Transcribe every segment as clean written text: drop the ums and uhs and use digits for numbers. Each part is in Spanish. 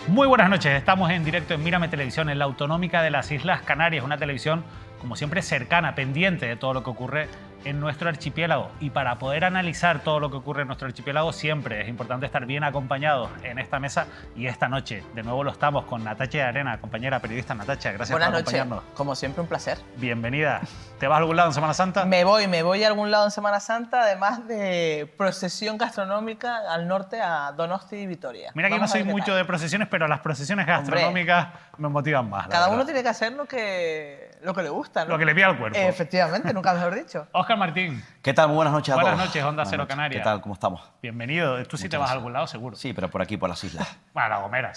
Muy buenas noches, estamos en directo en Mírame Televisión, en la autonómica de las Islas Canarias, una televisión como siempre cercana, pendiente de todo lo que ocurre en nuestro archipiélago. Y para poder analizar todo lo que ocurre en nuestro archipiélago siempre es importante estar bien acompañados en esta mesa, y esta noche de nuevo lo estamos con Natacha Arena, compañera periodista. Natacha, gracias por acompañarnos. Buenas noches, como siempre un placer. Bienvenida. ¿Te vas a algún lado en Semana Santa? Me voy a algún lado en Semana Santa, además de procesión gastronómica al norte a Donosti y Vitoria. Mira que yo no soy mucho de procesiones, pero las procesiones gastronómicas me motivan más. Cada uno tiene que hacer lo que le gusta, ¿no? Lo que le pide al cuerpo. Efectivamente, nunca mejor dicho. Óscar Martín. ¿Qué tal? Muy buenas noches a todos. Buenas noches, Onda Cero Canarias. ¿Qué tal? ¿Cómo estamos? Bienvenido. Tú sí te vas a algún lado, seguro. Sí, pero por aquí, por las islas. Bueno, La Gomera.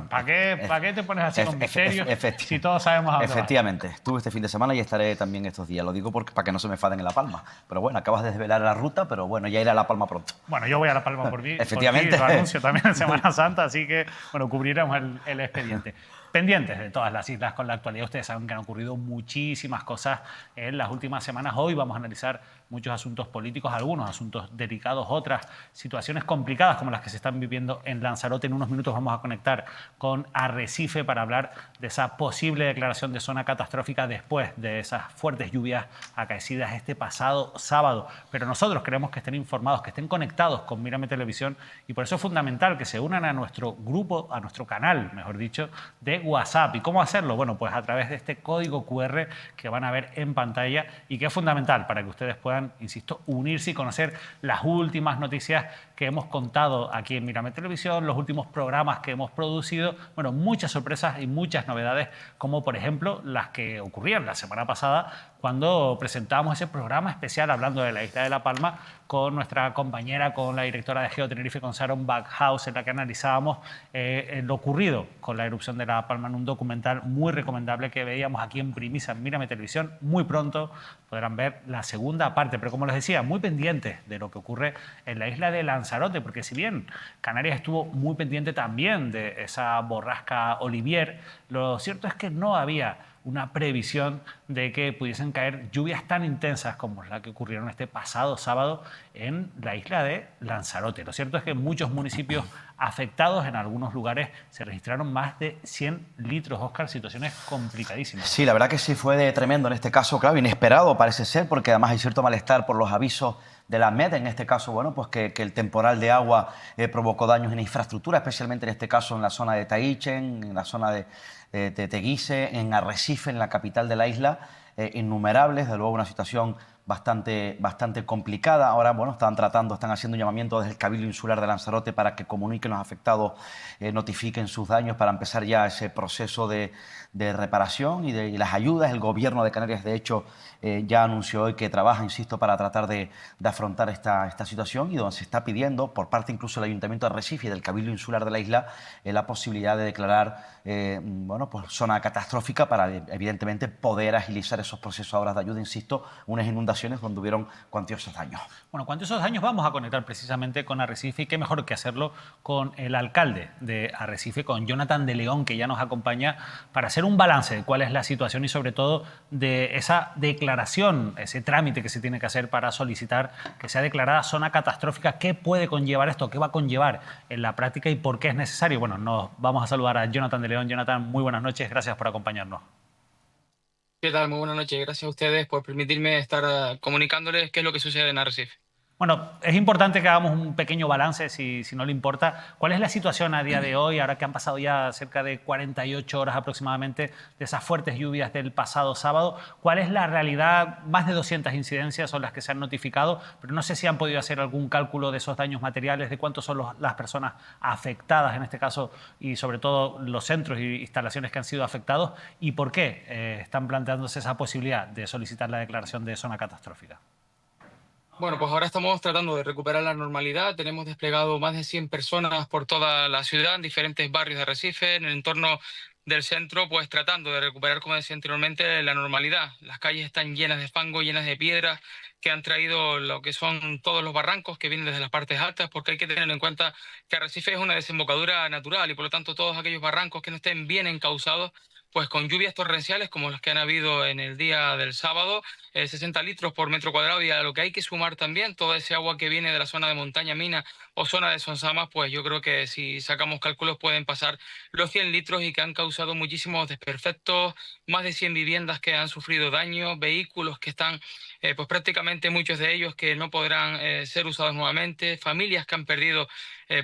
¿Para qué te pones así con misterios si todos sabemos a dónde vas? Efectivamente. Estuve este fin de semana y estaré también estos días. Lo digo para que no se me enfaden en La Palma. Pero bueno, acabas de desvelar la ruta, pero bueno, ya iré a La Palma pronto. Bueno, yo voy a La Palma por mí. Efectivamente. Por ti, lo anuncio también en Semana Santa, así que, bueno, cubriremos el expediente. Pendientes de todas las islas con la actualidad. Ustedes saben que han ocurrido muchísimas cosas en las últimas semanas. Hoy vamos a analizar muchos asuntos políticos, algunos asuntos delicados, otras situaciones complicadas como las que se están viviendo en Lanzarote. En unos minutos vamos a conectar con Arrecife para hablar de esa posible declaración de zona catastrófica después de esas fuertes lluvias acaecidas este pasado sábado. Pero nosotros queremos que estén informados, que estén conectados con Mírame Televisión, y por eso es fundamental que se unan a nuestro grupo, a nuestro canal, mejor dicho, de WhatsApp. ¿Y cómo hacerlo? Bueno, pues a través de este código QR que van a ver en pantalla y que es fundamental para que ustedes puedan, insisto, unirse y conocer las últimas noticias que hemos contado aquí en Mírame Televisión, los últimos programas que hemos producido. Bueno, muchas sorpresas y muchas novedades, como por ejemplo las que ocurrían la semana pasada cuando presentamos ese programa especial hablando de la isla de La Palma con nuestra compañera, con la directora de Geotenerife, con Sharon Backhouse, en la que analizábamos lo ocurrido con la erupción de La Palma en un documental muy recomendable que veíamos aquí en primicia en Mírame Televisión. Muy pronto podrán ver la segunda parte, pero como les decía, muy pendientes de lo que ocurre en la isla de Lanzarote, porque si bien Canarias estuvo muy pendiente también de esa borrasca Olivier, lo cierto es que no había una previsión de que pudiesen caer lluvias tan intensas como la que ocurrieron este pasado sábado en la isla de Lanzarote. Lo cierto es que en muchos municipios afectados, en algunos lugares, se registraron más de 100 litros, Óscar, situaciones complicadísimas. Sí, la verdad que sí fue tremendo en este caso, claro, inesperado parece ser, porque además hay cierto malestar por los avisos de la MED, en este caso, bueno, pues que el temporal de agua provocó daños en infraestructura, especialmente en este caso en la zona de Taichen, en la zona de Teguise, en Arrecife, en la capital de la isla, innumerables, de luego una situación bastante complicada. Ahora, bueno, están haciendo un llamamiento desde el Cabildo Insular de Lanzarote para que comuniquen los afectados, notifiquen sus daños para empezar ya ese proceso de reparación y las ayudas. El Gobierno de Canarias, de hecho, ya anunció hoy que trabaja, insisto, para tratar de afrontar esta situación, y donde se está pidiendo, por parte incluso del Ayuntamiento de Arrecife y del Cabildo Insular de la isla, la posibilidad de declarar bueno, pues zona catastrófica para, evidentemente, poder agilizar esos procesos ahora de ayuda. Insisto, unas inundaciones donde hubieron cuantiosos daños. Bueno, cuantiosos daños. Vamos a conectar precisamente con Arrecife, y qué mejor que hacerlo con el alcalde de Arrecife, con Jonathan de León, que ya nos acompaña para hacer un balance de cuál es la situación y sobre todo de esa declaración, ese trámite que se tiene que hacer para solicitar que sea declarada zona catastrófica. ¿Qué puede conllevar esto? ¿Qué va a conllevar en la práctica y por qué es necesario? Bueno, nos vamos a saludar a Jonathan de León. Jonathan, muy buenas noches, gracias por acompañarnos. ¿Qué tal? Muy buenas noches. Gracias a ustedes por permitirme estar comunicándoles qué es lo que sucede en Arrecife. Bueno, es importante que hagamos un pequeño balance, si no le importa. ¿Cuál es la situación a día de hoy, ahora que han pasado ya cerca de 48 horas aproximadamente de esas fuertes lluvias del pasado sábado? ¿Cuál es la realidad? Más de 200 incidencias son las que se han notificado, pero no sé si han podido hacer algún cálculo de esos daños materiales, de cuántos son las personas afectadas en este caso, y sobre todo los centros e instalaciones que han sido afectados, y por qué están planteándose esa posibilidad de solicitar la declaración de zona catastrófica. Bueno, pues ahora estamos tratando de recuperar la normalidad. Tenemos desplegado más de 100 personas por toda la ciudad, en diferentes barrios de Arrecife, en el entorno del centro, pues tratando de recuperar, como decía anteriormente, la normalidad. Las calles están llenas de fango, llenas de piedras, que han traído lo que son todos los barrancos que vienen desde las partes altas, porque hay que tener en cuenta que Arrecife es una desembocadura natural y por lo tanto todos aquellos barrancos que no estén bien encauzados, pues con lluvias torrenciales como las que han habido en el día del sábado, 60 litros por metro cuadrado, y a lo que hay que sumar también todo ese agua que viene de la zona de Montaña Mina o zona de Sonsamas, pues yo creo que si sacamos cálculos pueden pasar los 100 litros y que han causado muchísimos desperfectos, más de 100 viviendas que han sufrido daños, vehículos que están, pues prácticamente muchos de ellos que no podrán ser usados nuevamente, familias que han perdido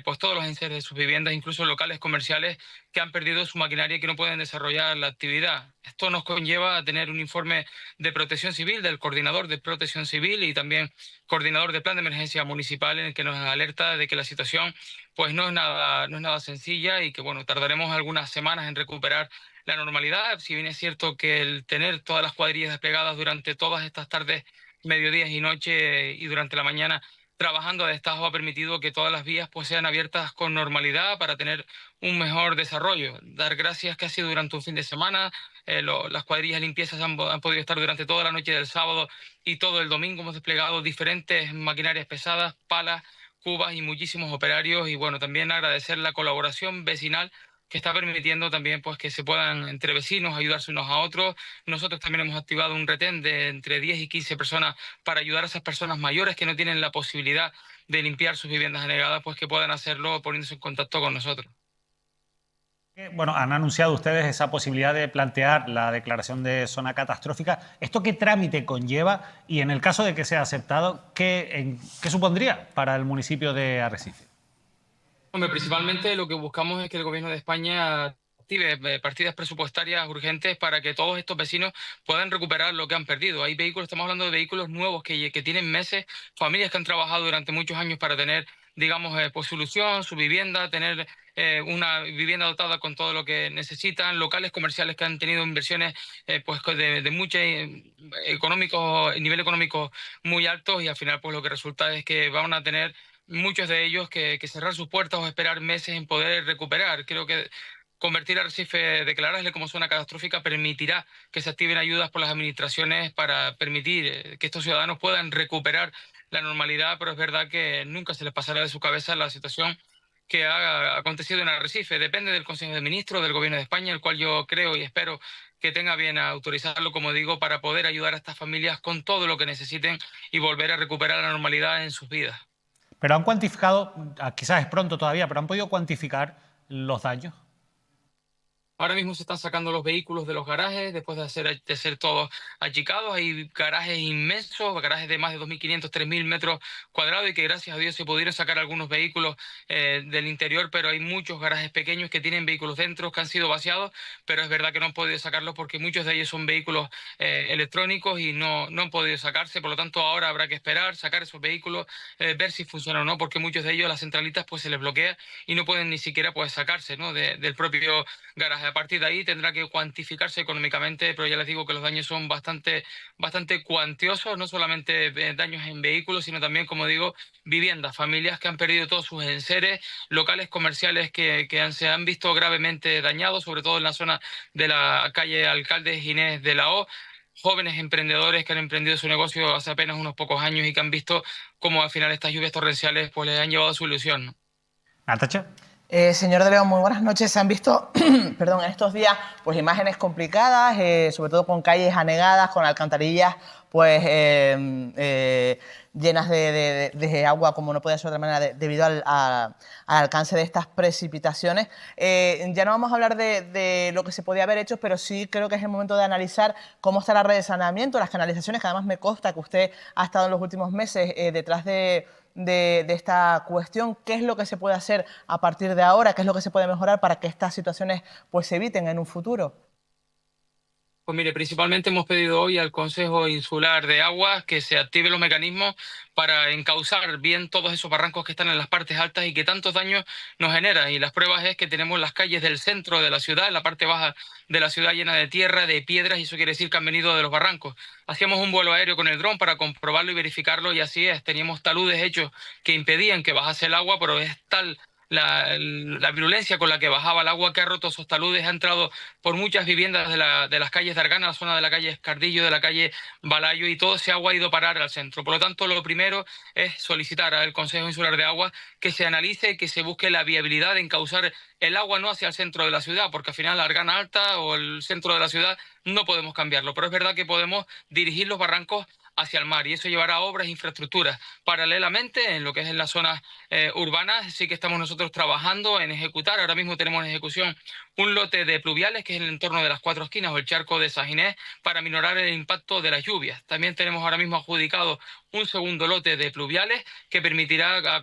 pues todos los enseres de sus viviendas, incluso locales comerciales que han perdido su maquinaria y que no pueden desarrollar la actividad. Esto nos conlleva a tener un informe de Protección Civil, del coordinador de Protección Civil y también coordinador de Plan de Emergencia Municipal, en el que nos alerta de que la situación pues no es nada sencilla y que bueno, tardaremos algunas semanas en recuperar la normalidad. Si bien es cierto que el tener todas las cuadrillas desplegadas durante todas estas tardes, mediodías y noche y durante la mañana trabajando a destajo ha permitido que todas las vías pues sean abiertas con normalidad para tener un mejor desarrollo. Dar gracias que ha sido durante un fin de semana, las cuadrillas de limpiezas han podido estar durante toda la noche del sábado y todo el domingo. Hemos desplegado diferentes maquinarias pesadas, palas, cubas y muchísimos operarios y bueno, también agradecer la colaboración vecinal que está permitiendo también pues que se puedan entre vecinos ayudarse unos a otros. Nosotros también hemos activado un retén de entre 10 y 15 personas para ayudar a esas personas mayores que no tienen la posibilidad de limpiar sus viviendas anegadas, pues que puedan hacerlo poniéndose en contacto con nosotros. Bueno, han anunciado ustedes esa posibilidad de plantear la declaración de zona catastrófica. ¿Esto qué trámite conlleva? Y en el caso de que sea aceptado, ¿qué supondría para el municipio de Arrecife? Hombre, principalmente lo que buscamos es que el Gobierno de España active partidas presupuestarias urgentes para que todos estos vecinos puedan recuperar lo que han perdido. Hay vehículos, estamos hablando de vehículos nuevos que tienen meses, familias que han trabajado durante muchos años para tener, digamos, pues su su vivienda, tener una vivienda dotada con todo lo que necesitan, locales comerciales que han tenido inversiones pues de mucho nivel económico muy altos y al final pues lo que resulta es que van a tener muchos de ellos que cerrar sus puertas o esperar meses en poder recuperar. Creo que convertir a Arrecife, declararle como zona catastrófica, permitirá que se activen ayudas por las administraciones para permitir que estos ciudadanos puedan recuperar la normalidad, pero es verdad que nunca se les pasará de su cabeza la situación que ha acontecido en Arrecife. Depende del Consejo de Ministros, del Gobierno de España, el cual yo creo y espero que tenga bien a autorizarlo, como digo, para poder ayudar a estas familias con todo lo que necesiten y volver a recuperar la normalidad en sus vidas. Pero han cuantificado, quizás es pronto todavía, pero han podido cuantificar los daños. Ahora mismo se están sacando los vehículos de los garajes después de ser todos achicados. Hay garajes inmensos, garajes de más de 2.500, 3.000 metros cuadrados y que gracias a Dios se pudieron sacar algunos vehículos del interior, pero hay muchos garajes pequeños que tienen vehículos dentro que han sido vaciados, pero es verdad que no han podido sacarlos porque muchos de ellos son vehículos electrónicos y no han podido sacarse. Por lo tanto, ahora habrá que esperar, sacar esos vehículos, ver si funcionan o no, porque muchos de ellos las centralitas pues se les bloquea y no pueden ni siquiera pues sacarse, ¿no?, del propio garaje. A partir de ahí tendrá que cuantificarse económicamente, pero ya les digo que los daños son bastante cuantiosos, no solamente daños en vehículos, sino también, como digo, viviendas, familias que han perdido todos sus enseres, locales comerciales que se han visto gravemente dañados, sobre todo en la zona de la calle Alcalde Ginés de la O, jóvenes emprendedores que han emprendido su negocio hace apenas unos pocos años y que han visto cómo al final estas lluvias torrenciales pues les han llevado a su ilusión, ¿no? Natacha. Señor de León, muy buenas noches. Se han visto, perdón, en estos días, pues imágenes complicadas, sobre todo con calles anegadas, con alcantarillas, pues llenas de agua, como no puede ser de otra manera, debido al alcance de estas precipitaciones. Ya no vamos a hablar de lo que se podía haber hecho, pero sí creo que es el momento de analizar cómo está la red de saneamiento, las canalizaciones, que además me consta que usted ha estado en los últimos meses detrás de esta cuestión. ¿Qué es lo que se puede hacer a partir de ahora? ¿Qué es lo que se puede mejorar para que estas situaciones pues se eviten en un futuro? Pues mire, principalmente hemos pedido hoy al Consejo Insular de Aguas que se activen los mecanismos para encauzar bien todos esos barrancos que están en las partes altas y que tantos daños nos generan. Y las pruebas es que tenemos las calles del centro de la ciudad, en la parte baja de la ciudad llena de tierra, de piedras, y eso quiere decir que han venido de los barrancos. Hacíamos un vuelo aéreo con el dron para comprobarlo y verificarlo, y así es. Teníamos taludes hechos que impedían que bajase el agua, pero es tal la virulencia con la que bajaba el agua que ha roto esos taludes, ha entrado por muchas viviendas de las calles de Argana, la zona de la calle Escardillo, de la calle Balayo, y todo ese agua ha ido a parar al centro. Por lo tanto, lo primero es solicitar al Consejo Insular de Aguas que se analice y que se busque la viabilidad de encauzar el agua no hacia el centro de la ciudad, porque al final la Argana Alta o el centro de la ciudad no podemos cambiarlo, pero es verdad que podemos dirigir los barrancos hacia el mar, y eso llevará a obras e infraestructuras. Paralelamente, en lo que es en las zonas urbanas, sí que estamos nosotros trabajando en ejecutar. Ahora mismo tenemos en ejecución un lote de pluviales, que es en el entorno de las Cuatro Esquinas o el charco de San Ginés, para minorar el impacto de las lluvias. También tenemos ahora mismo adjudicado un segundo lote de pluviales que permitirá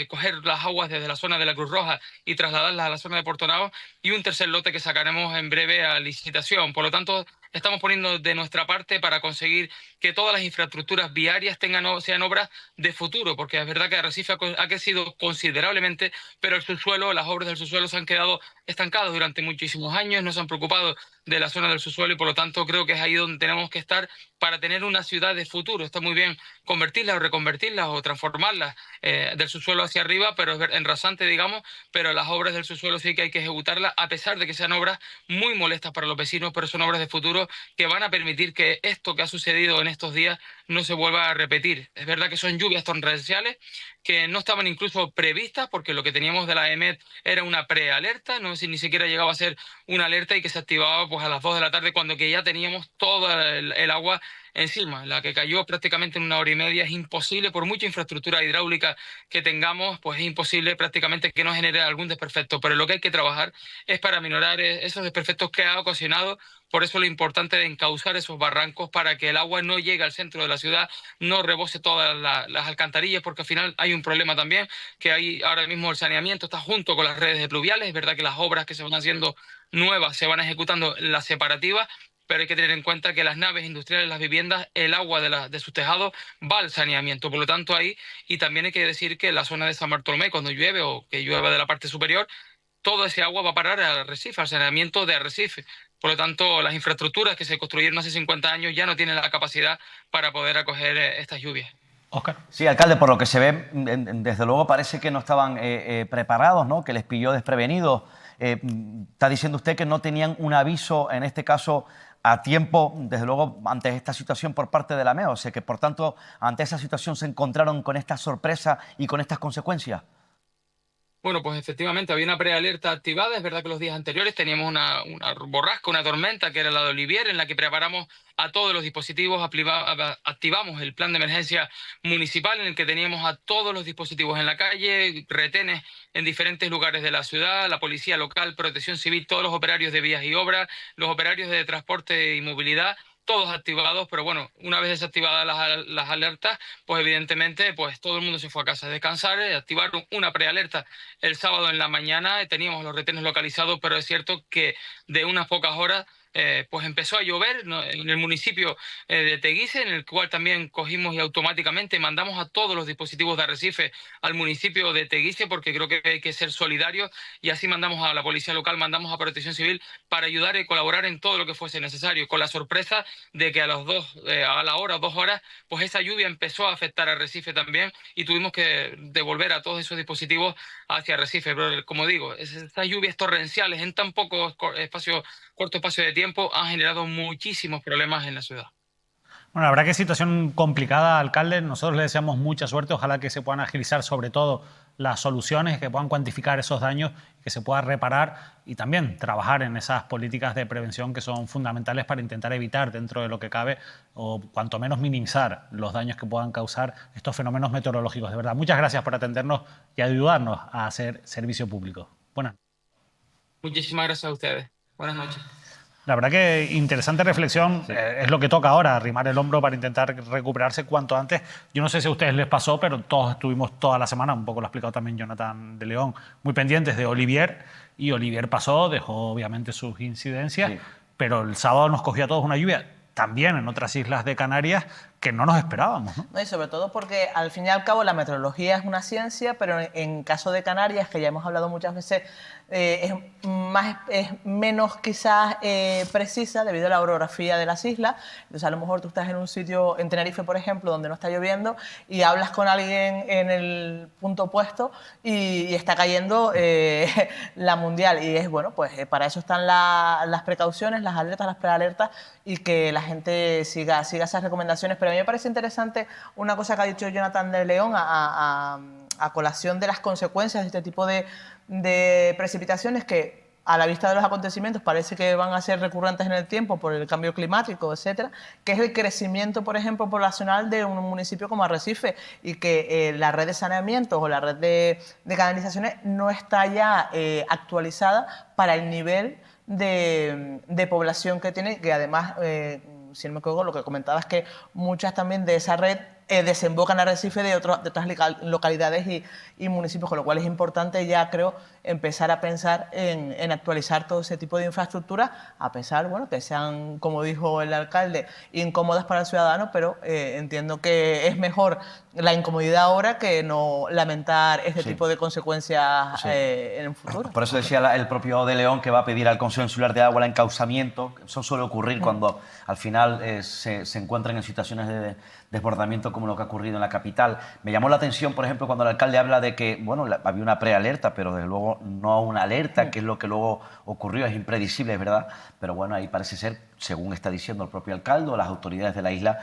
coger las aguas desde la zona de la Cruz Roja y trasladarlas a la zona de Portonao, y un tercer lote que sacaremos en breve a licitación. Por lo tanto, estamos poniendo de nuestra parte para conseguir que todas las infraestructuras viarias sean obras de futuro, porque es verdad que Arrecife ha crecido considerablemente, pero el subsuelo, las obras del subsuelo se han quedado estancados durante muchísimos años, no se han preocupado de la zona del subsuelo, y por lo tanto creo que es ahí donde tenemos que estar para tener una ciudad de futuro. Está muy bien convertirlas o reconvertirlas o transformarlas del subsuelo hacia arriba, pero en rasante, digamos, pero las obras del subsuelo sí que hay que ejecutarlas, a pesar de que sean obras muy molestas para los vecinos, pero son obras de futuro que van a permitir que esto que ha sucedido en estos días no se vuelva a repetir. Es verdad que son lluvias torrenciales que no estaban incluso previstas, porque lo que teníamos de la EMET era una prealerta, no sé si ni siquiera llegaba a ser una alerta, y que se activaba pues a las 2 de la tarde, cuando que ya teníamos todo el agua encima. La que cayó prácticamente en 1 hora y media. Es imposible, por mucha infraestructura hidráulica que tengamos, pues es imposible prácticamente que no genere algún desperfecto. Pero lo que hay que trabajar es para minorar esos desperfectos que ha ocasionado. Por eso lo importante de encauzar esos barrancos, para que el agua no llegue al centro de la ciudad, no rebose todas las alcantarillas, porque al final hay un problema también, que hay ahora mismo el saneamiento está junto con las redes de pluviales. Es verdad que las obras que se van haciendo nuevas se van ejecutando las separativas, pero hay que tener en cuenta que las naves industriales, las viviendas, el agua de sus tejados va al saneamiento. Por lo tanto, ahí, y también hay que decir que en la zona de San Bartolomé, cuando llueve o que llueva de la parte superior, todo ese agua va a parar al Arrecife, al saneamiento de Arrecife. Por lo tanto, las infraestructuras que se construyeron hace 50 años ya no tienen la capacidad para poder acoger estas lluvias. Óscar. Sí, alcalde, por lo que se ve, desde luego parece que no estaban preparados, ¿no? Que les pilló desprevenidos. Está diciendo usted que no tenían un aviso, en este caso, a tiempo, desde luego, ante esta situación por parte de la MEO. O sea, que por tanto, ante esa situación se encontraron con esta sorpresa y con estas consecuencias. Bueno, pues efectivamente había una prealerta activada. Es verdad que los días anteriores teníamos una borrasca, una tormenta, que era la de Olivier, en la que preparamos a todos los dispositivos, activamos el plan de emergencia municipal, en el que teníamos a todos los dispositivos en la calle, retenes en diferentes lugares de la ciudad, la policía local, protección civil, todos los operarios de vías y obras, los operarios de transporte y movilidad, todos activados. Pero bueno, una vez desactivadas las alertas, pues evidentemente pues todo el mundo se fue a casa a descansar. Activaron una prealerta el sábado en la mañana, teníamos los retenes localizados, pero es cierto que de unas pocas horas pues empezó a llover, ¿no?, en el municipio de Teguise, en el cual también cogimos y automáticamente mandamos a todos los dispositivos de Arrecife al municipio de Teguise, porque creo que hay que ser solidarios, y así mandamos a la policía local, mandamos a Protección Civil para ayudar y colaborar en todo lo que fuese necesario, con la sorpresa de que a la hora o 2 horas, pues esa lluvia empezó a afectar a Arrecife también, y tuvimos que devolver a todos esos dispositivos hacia Arrecife. Pero como digo, estas lluvias torrenciales en tan corto espacio de tiempo han generado muchísimos problemas en la ciudad. Bueno, la verdad que es situación complicada, alcalde. Nosotros le deseamos mucha suerte. Ojalá que se puedan agilizar sobre todo las soluciones, que puedan cuantificar esos daños, que se pueda reparar, y también trabajar en esas políticas de prevención que son fundamentales para intentar evitar, dentro de lo que cabe, o cuanto menos minimizar los daños que puedan causar estos fenómenos meteorológicos. De verdad, muchas gracias por atendernos y ayudarnos a hacer servicio público. Buenas. Muchísimas gracias a ustedes. Buenas noches. La verdad que interesante reflexión. Sí. Es lo que toca ahora, arrimar el hombro para intentar recuperarse cuanto antes. Yo no sé si a ustedes les pasó, pero todos estuvimos toda la semana, un poco lo ha explicado también Jonathan de León, muy pendientes de Olivier. Y Olivier pasó, dejó obviamente sus incidencias, sí, pero el sábado nos cogió a todos una lluvia, también en otras islas de Canarias, que no nos esperábamos, ¿no? No, y sobre todo porque al fin y al cabo la meteorología es una ciencia, pero en caso de Canarias, que ya hemos hablado muchas veces, es menos quizás precisa debido a la orografía de las islas. Entonces a lo mejor tú estás en un sitio, en Tenerife por ejemplo, donde no está lloviendo, y hablas con alguien en el punto opuesto y está cayendo la mundial. Y es bueno, pues para eso están las precauciones, las alertas, las prealertas, y que la gente siga esas recomendaciones. Pero a mí me parece interesante una cosa que ha dicho Jonathan de León a colación de las consecuencias de este tipo de precipitaciones, que a la vista de los acontecimientos parece que van a ser recurrentes en el tiempo por el cambio climático, etcétera, que es el crecimiento, por ejemplo, poblacional de un municipio como Arrecife, y que la red de saneamientos o la red de canalizaciones no está ya actualizada para el nivel de población que tiene, que además, si no me equivoco, lo que comentaba es que muchas también de esa red desembocan a Arrecife de otras localidades y municipios, con lo cual es importante ya, creo, empezar a pensar en actualizar todo ese tipo de infraestructura, a pesar, bueno, que sean, como dijo el alcalde, incómodas para el ciudadano, pero entiendo que es mejor la incomodidad ahora que no lamentar este tipo de consecuencias en el futuro. Por eso decía el propio de León que va a pedir al Consejo Insular de Agua el encauzamiento. Eso suele ocurrir cuando al final se encuentran en situaciones de desbordamiento como lo que ha ocurrido en la capital. Me llamó la atención, por ejemplo, cuando el alcalde habla de que, bueno, había una prealerta, pero desde luego no una alerta, que es lo que luego ocurrió, es impredecible, es verdad, pero bueno, ahí parece ser, según está diciendo el propio alcalde o las autoridades de la isla,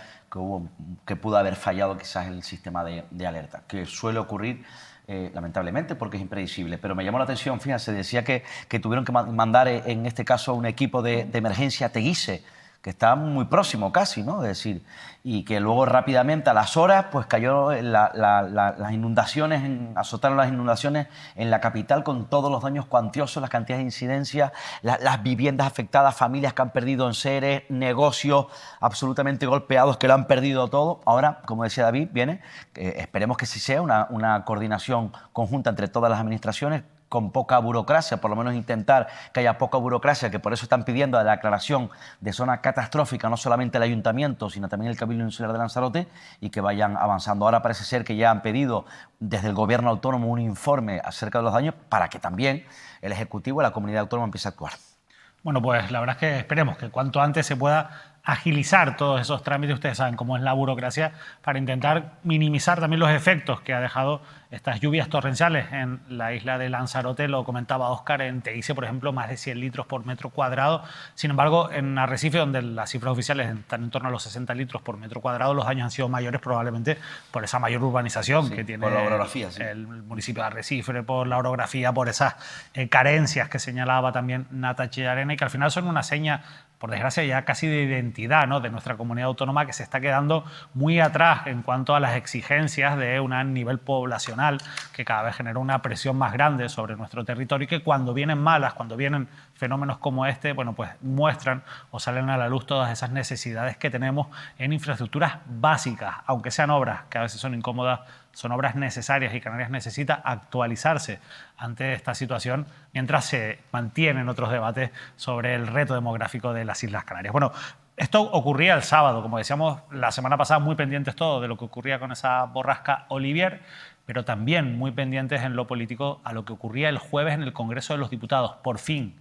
que pudo haber fallado quizás el sistema de alerta, que suele ocurrir lamentablemente porque es impredecible. Pero me llamó la atención, fíjense, decía que tuvieron que mandar en este caso un equipo de emergencia a Teguise, que está muy próximo casi, ¿no? Es decir, y que luego rápidamente a las horas pues cayó las inundaciones, azotaron las inundaciones en la capital con todos los daños cuantiosos, las cantidades de incidencias, las viviendas afectadas, familias que han perdido enseres, negocios absolutamente golpeados que lo han perdido todo. Ahora, como decía David, viene, esperemos que sí sea una coordinación conjunta entre todas las administraciones, con poca burocracia, por lo menos intentar que haya poca burocracia, que por eso están pidiendo la declaración de zona catastrófica, no solamente el Ayuntamiento, sino también el Cabildo Insular de Lanzarote, y que vayan avanzando. Ahora parece ser que ya han pedido desde el Gobierno autónomo un informe acerca de los daños para que también el Ejecutivo y la Comunidad Autónoma empiece a actuar. Bueno, pues la verdad es que esperemos que cuanto antes se pueda agilizar todos esos trámites. Ustedes saben cómo es la burocracia, para intentar minimizar también los efectos que ha dejado estas lluvias torrenciales en la isla de Lanzarote. Lo comentaba Óscar, en Teguise, por ejemplo, más de 100 litros por metro cuadrado. Sin embargo, en Arrecife, donde las cifras oficiales están en torno a los 60 litros por metro cuadrado, los daños han sido mayores probablemente por esa mayor urbanización que tiene por la orografía, el municipio de Arrecife, por la orografía, por esas carencias que señalaba también Nata Chillarena, y que al final son una seña, por desgracia, ya casi de identidad, ¿no?, de nuestra comunidad autónoma, que se está quedando muy atrás en cuanto a las exigencias de un nivel poblacional que cada vez genera una presión más grande sobre nuestro territorio, y que cuando vienen malas, cuando vienen fenómenos como este, bueno, pues muestran o salen a la luz todas esas necesidades que tenemos en infraestructuras básicas, aunque sean obras que a veces son incómodas, son obras necesarias, y Canarias necesita actualizarse ante esta situación mientras se mantienen otros debates sobre el reto demográfico de las Islas Canarias. Bueno, esto ocurría el sábado, como decíamos la semana pasada, muy pendientes todos de lo que ocurría con esa borrasca Olivier, pero también muy pendientes en lo político a lo que ocurría el jueves en el Congreso de los Diputados. Por fin,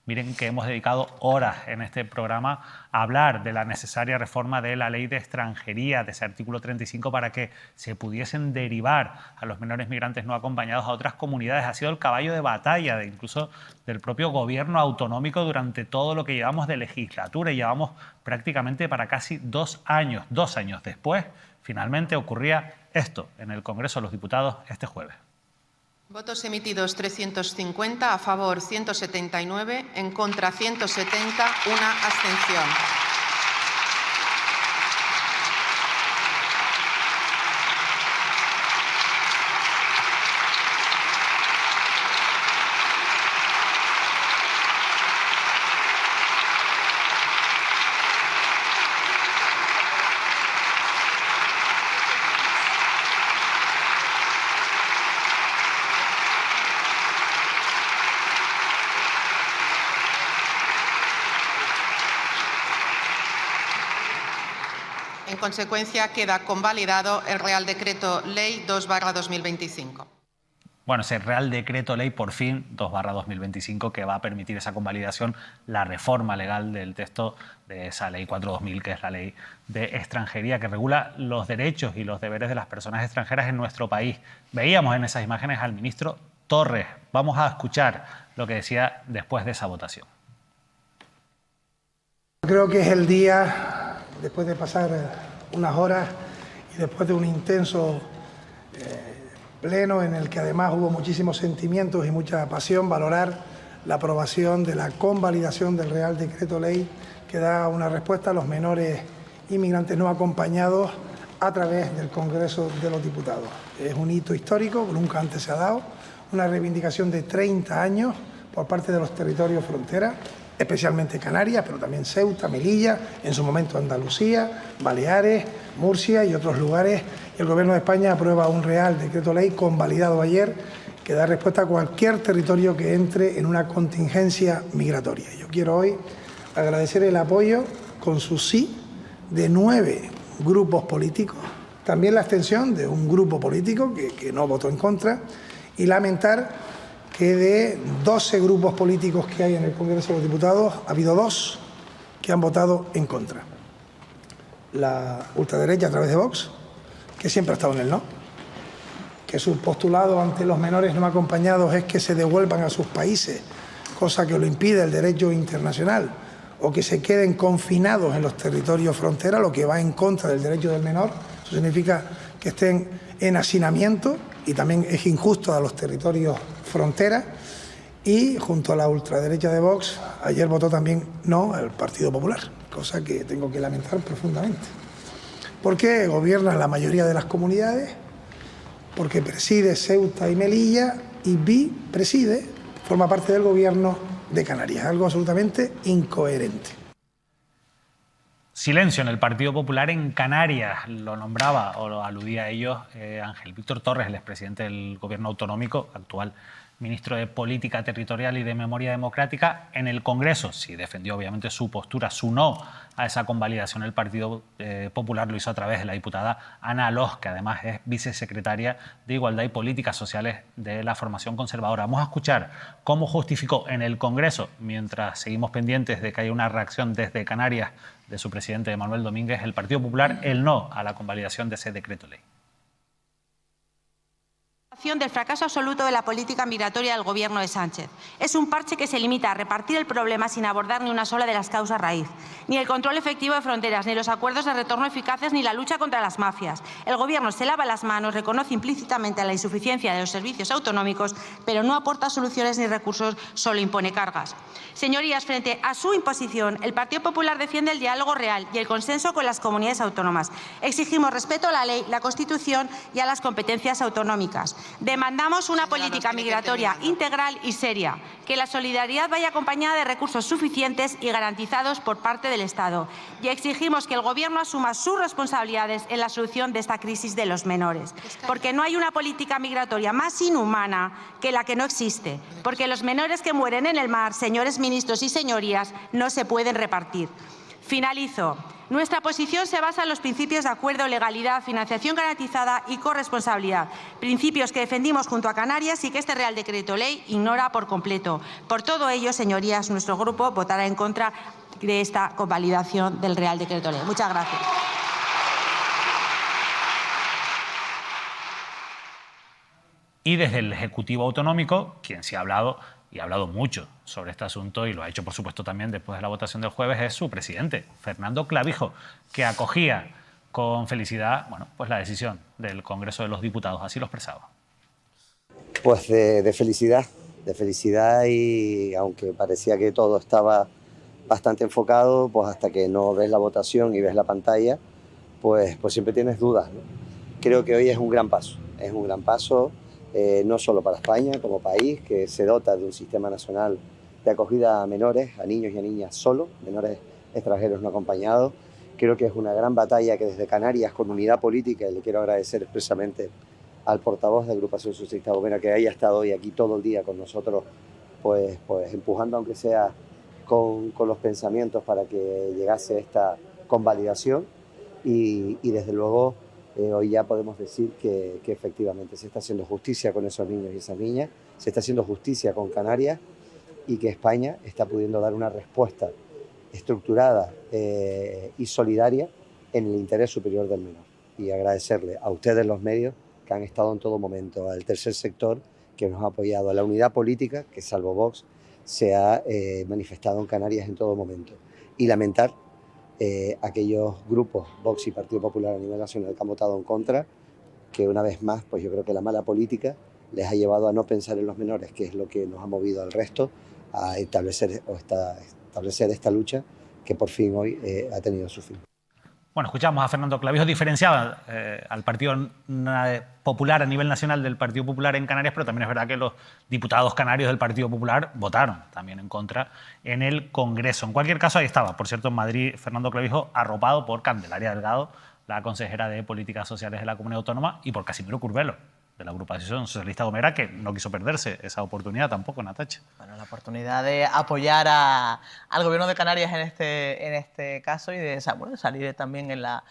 miren que hemos dedicado horas en este programa a hablar de la necesaria reforma de la ley de extranjería, de ese artículo 35, para que se pudiesen derivar a los menores migrantes no acompañados a otras comunidades. Ha sido el caballo de batalla incluso del propio gobierno autonómico durante todo lo que llevamos de legislatura, y llevamos prácticamente para casi 2 años. 2 años después, finalmente ocurría esto en el Congreso de los Diputados este jueves. Votos emitidos 350, a favor 179, en contra 170, una abstención. En consecuencia, queda convalidado el Real Decreto Ley 2/2025. Bueno, ese Real Decreto Ley, por fin, 2/2025, que va a permitir esa convalidación, la reforma legal del texto de esa Ley 4/2000, que es la Ley de Extranjería, que regula los derechos y los deberes de las personas extranjeras en nuestro país. Veíamos en esas imágenes al ministro Torres. Vamos a escuchar lo que decía después de esa votación. Creo que es el día, después de pasar unas horas y después de un intenso pleno en el que además hubo muchísimos sentimientos y mucha pasión, valorar la aprobación de la convalidación del Real Decreto Ley que da una respuesta a los menores inmigrantes no acompañados a través del Congreso de los Diputados. Es un hito histórico, nunca antes se ha dado, una reivindicación de 30 años por parte de los territorios frontera, especialmente Canarias, pero también Ceuta, Melilla, en su momento Andalucía, Baleares, Murcia y otros lugares. El Gobierno de España aprueba un Real Decreto Ley convalidado ayer que da respuesta a cualquier territorio que entre en una contingencia migratoria. Yo quiero hoy agradecer el apoyo con su sí de 9 grupos políticos, también la abstención de un grupo político que no votó en contra, y lamentar que de 12 grupos políticos que hay en el Congreso de los Diputados, ha habido 2 que han votado en contra. La ultraderecha a través de Vox, que siempre ha estado en el no, que su postulado ante los menores no acompañados es que se devuelvan a sus países, cosa que lo impide el derecho internacional, o que se queden confinados en los territorios frontera, lo que va en contra del derecho del menor. Eso significa que estén en hacinamiento y también es injusto a los territorios frontera. Y junto a la ultraderecha de Vox, ayer votó también no el Partido Popular, cosa que tengo que lamentar profundamente. Porque gobierna la mayoría de las comunidades, porque preside Ceuta y Melilla y preside, forma parte del gobierno de Canarias, algo absolutamente incoherente. Silencio en el Partido Popular en Canarias, lo nombraba o lo aludía a ellos Ángel Víctor Torres, el expresidente del Gobierno autonómico, actual ministro de Política Territorial y de Memoria Democrática. En el Congreso sí defendió obviamente su postura, su no a esa convalidación. El Partido Popular lo hizo a través de la diputada Ana Alós, que además es vicesecretaria de Igualdad y Políticas Sociales de la formación conservadora. Vamos a escuchar cómo justificó en el Congreso, mientras seguimos pendientes de que haya una reacción desde Canarias de su presidente Manuel Domínguez, el Partido Popular, el no a la convalidación de ese decreto ley. Del fracaso absoluto de la política migratoria del Gobierno de Sánchez. Es un parche que se limita a repartir el problema sin abordar ni una sola de las causas raíz. Ni el control efectivo de fronteras, ni los acuerdos de retorno eficaces, ni la lucha contra las mafias. El Gobierno se lava las manos, reconoce implícitamente la insuficiencia de los servicios autonómicos, pero no aporta soluciones ni recursos, solo impone cargas. Señorías, frente a su imposición, el Partido Popular defiende el diálogo real y el consenso con las comunidades autónomas. Exigimos respeto a la ley, la Constitución y a las competencias autonómicas. Demandamos una política migratoria integral y seria, que la solidaridad vaya acompañada de recursos suficientes y garantizados por parte del Estado. Y exigimos que el Gobierno asuma sus responsabilidades en la solución de esta crisis de los menores. Porque no hay una política migratoria más inhumana que la que no existe. Porque los menores que mueren en el mar, señores ministros y señorías, no se pueden repartir. Finalizo. Nuestra posición se basa en los principios de acuerdo, legalidad, financiación garantizada y corresponsabilidad, principios que defendimos junto a Canarias y que este Real Decreto Ley ignora por completo. Por todo ello, señorías, nuestro grupo votará en contra de esta convalidación del Real Decreto Ley. Muchas gracias. Y desde el Ejecutivo Autonómico, quien sí ha hablado y ha hablado mucho sobre este asunto, y lo ha hecho, por supuesto, también después de la votación del jueves, es su presidente, Fernando Clavijo, que acogía con felicidad, bueno, pues la decisión del Congreso de los Diputados. Así lo expresaba. Pues de felicidad, y aunque parecía que todo estaba bastante enfocado, pues hasta que no ves la votación y ves la pantalla, pues siempre tienes dudas, ¿no? Creo que hoy es un gran paso, no solo para España como país, que se dota de un sistema nacional de acogida a menores, a niños y a niñas solos, menores extranjeros no acompañados. Creo que es una gran batalla que desde Canarias, con unidad política, y le quiero agradecer expresamente al portavoz de Agrupación Socialista Gomera que haya estado hoy aquí todo el día con nosotros, pues empujando, aunque sea con los pensamientos, para que llegase esta convalidación. Y desde luego hoy ya podemos decir que efectivamente se está haciendo justicia con esos niños y esas niñas, se está haciendo justicia con Canarias, y que España está pudiendo dar una respuesta estructurada y solidaria en el interés superior del menor. Y agradecerle a ustedes, los medios, que han estado en todo momento, al tercer sector que nos ha apoyado, a la unidad política que, salvo Vox, se ha manifestado en Canarias en todo momento. Y lamentar aquellos grupos, Vox y Partido Popular a nivel nacional, que han votado en contra, que una vez más, pues yo creo que la mala política les ha llevado a no pensar en los menores, que es lo que nos ha movido al resto a establecer esta lucha que por fin hoy ha tenido su fin. Bueno, escuchamos a Fernando Clavijo, diferenciaba al Partido Popular a nivel nacional del Partido Popular en Canarias, pero también es verdad que los diputados canarios del Partido Popular votaron también en contra en el Congreso. En cualquier caso, ahí estaba, por cierto, en Madrid, Fernando Clavijo, arropado por Candelaria Delgado, la consejera de Políticas Sociales de la Comunidad Autónoma, y por Casimiro Curbelo, de la agrupación socialista Gomera, que no quiso perderse esa oportunidad tampoco, Natacha. Bueno, la oportunidad de apoyar al Gobierno de Canarias en este caso y de salir también en la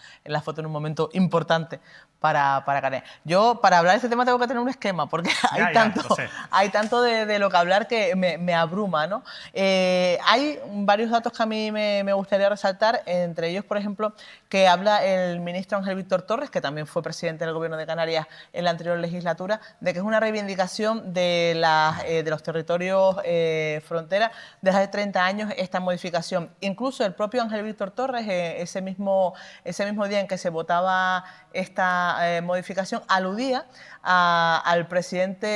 foto en un momento importante para Canarias. Yo, para hablar de este tema, tengo que tener un esquema, porque hay tanto de lo que hablar que me abruma, ¿no? Hay varios datos que a mí me gustaría resaltar, entre ellos, por ejemplo, que habla el ministro Ángel Víctor Torres, que también fue presidente del Gobierno de Canarias en la anterior legislatura, de que es una reivindicación de los territorios frontera desde hace 30 años esta modificación. Incluso el propio Ángel Víctor Torres, ese mismo día en que se votaba esta modificación, aludía al presidente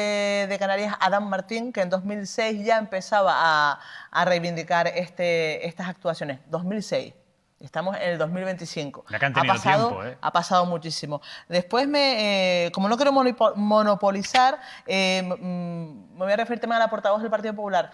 de Canarias, Adán Martín, que en 2006 ya empezaba a reivindicar estas actuaciones. 2006. Estamos en el 2025. Ya que han tenido tiempo, ha pasado muchísimo. Después, como no quiero monopolizar, me voy a referir también a la portavoz del Partido Popular.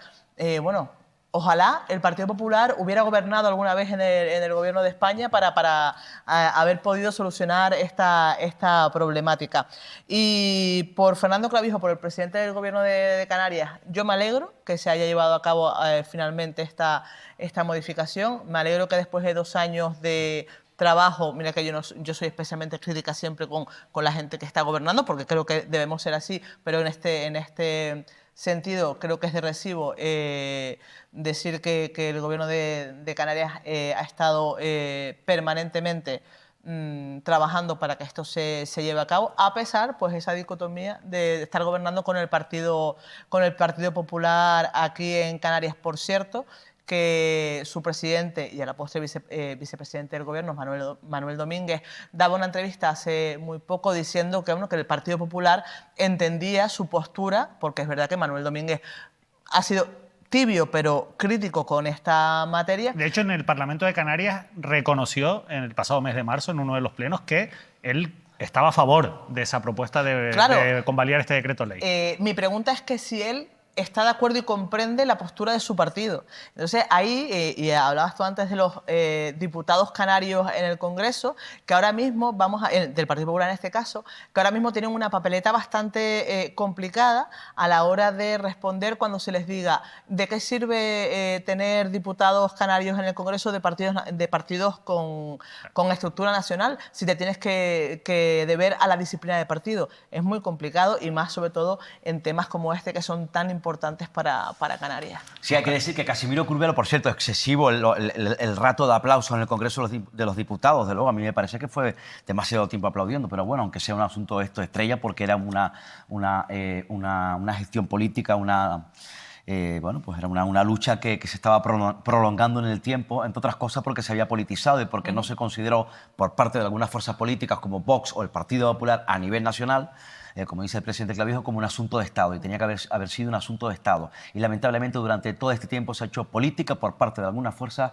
Bueno, ojalá el Partido Popular hubiera gobernado alguna vez en el Gobierno de España para haber podido solucionar esta problemática. Y por Fernando Clavijo, por el presidente del Gobierno de Canarias, yo me alegro que se haya llevado a cabo finalmente esta modificación. Me alegro que después de 2 años de trabajo, mira que yo soy especialmente crítica siempre con la gente que está gobernando, porque creo que debemos ser así, pero en este sentido creo que es de recibo decir que el Gobierno de Canarias ha estado permanentemente trabajando para que esto se lleve a cabo, a pesar, pues, esa dicotomía de estar gobernando con el Partido Popular aquí en Canarias. Por cierto, que su presidente y a la postre vicepresidente del Gobierno, Manuel Domínguez, daba una entrevista hace muy poco diciendo que el Partido Popular entendía su postura, porque es verdad que Manuel Domínguez ha sido tibio pero crítico con esta materia. De hecho, en el Parlamento de Canarias reconoció en el pasado mes de marzo, en uno de los plenos, que él estaba a favor de esa propuesta de convalidar este decreto ley. Mi pregunta es que si él está de acuerdo y comprende la postura de su partido. Entonces, ahí, y hablabas tú antes de los diputados canarios en el Congreso, que ahora mismo, del Partido Popular en este caso, que ahora mismo tienen una papeleta bastante complicada a la hora de responder cuando se les diga de qué sirve tener diputados canarios en el Congreso de partidos con estructura nacional si te tienes que deber a la disciplina de partido. Es muy complicado y más sobre todo en temas como este que son tan importantes para Canarias. Sí, hay que decir que Casimiro Curbelo, por cierto, excesivo el rato de aplauso en el Congreso de los Diputados, de luego, a mí me parece que fue demasiado tiempo aplaudiendo, pero bueno, aunque sea un asunto esto estrella, porque era una gestión política, bueno, pues era una lucha que se estaba prolongando en el tiempo, entre otras cosas porque se había politizado y porque no se consideró por parte de algunas fuerzas políticas como Vox o el Partido Popular a nivel nacional, como dice el presidente Clavijo, como un asunto de Estado, y tenía que haber sido un asunto de Estado. Y lamentablemente durante todo este tiempo se ha hecho política por parte de algunas fuerzas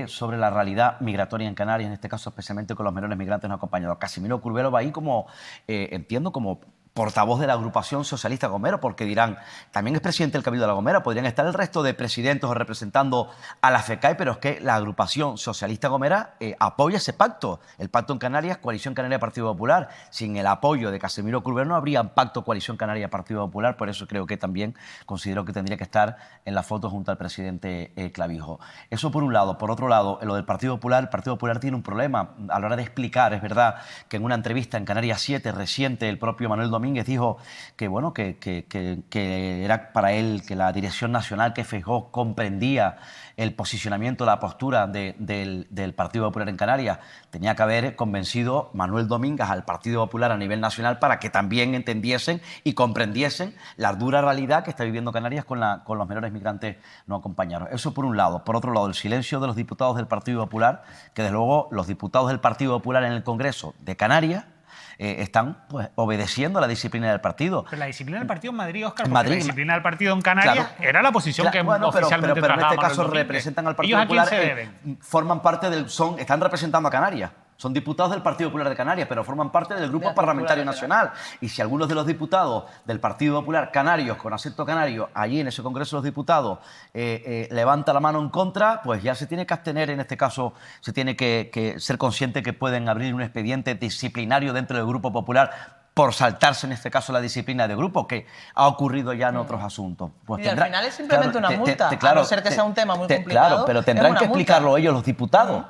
sobre la realidad migratoria en Canarias, en este caso especialmente con los menores migrantes no acompañados. Casimiro Curbelo va ahí como, entiendo, como portavoz de la agrupación socialista Gomera, porque dirán, también es presidente del Cabildo de la Gomera, podrían estar el resto de presidentes o representando a la FECAI, pero es que la agrupación socialista Gomera apoya ese pacto, el pacto en Canarias, Coalición Canaria Partido Popular. Sin el apoyo de Casimiro Curbelo no habría pacto Coalición Canaria Partido Popular, por eso creo que también considero que tendría que estar en la foto junto al presidente Clavijo. Eso por un lado. Por otro lado, en lo del Partido Popular, el Partido Popular tiene un problema a la hora de explicar. Es verdad que en una entrevista en Canarias 7 reciente, el propio Manuel Domínguez dijo que, bueno, que era para él que la dirección nacional, que Feijóo comprendía el posicionamiento, la postura del Partido Popular en Canarias. Tenía que haber convencido Manuel Domínguez al Partido Popular a nivel nacional para que también entendiesen y comprendiesen la dura realidad que está viviendo Canarias con los menores migrantes no acompañados. Eso por un lado. Por otro lado, el silencio de los diputados del Partido Popular, que desde luego los diputados del Partido Popular en el Congreso de Canarias están pues, obedeciendo la disciplina del partido. Pero la disciplina del partido en Madrid, Óscar, En porque Madrid, la disciplina del partido en Canarias era la posición que bueno, oficialmente pero en este trasladaba caso Manuel Domínguez. representan al Partido ¿Ellos a quién Popular, se deben? forman parte están representando a Canarias. Son diputados del Partido Popular de Canarias, pero forman parte del Grupo Parlamentario Nacional. Y si algunos de los diputados del Partido Popular canarios, con acento canario, allí en ese Congreso de los Diputados, levanta la mano en contra, pues ya se tiene que abstener, en este caso, se tiene que ser consciente que pueden abrir un expediente disciplinario dentro del Grupo Popular por saltarse, en este caso, la disciplina de grupo, que ha ocurrido ya en otros asuntos. Pues y al final es simplemente una multa, a no ser que sea un tema muy complicado. Claro, pero tendrán que explicarlo ellos, los diputados.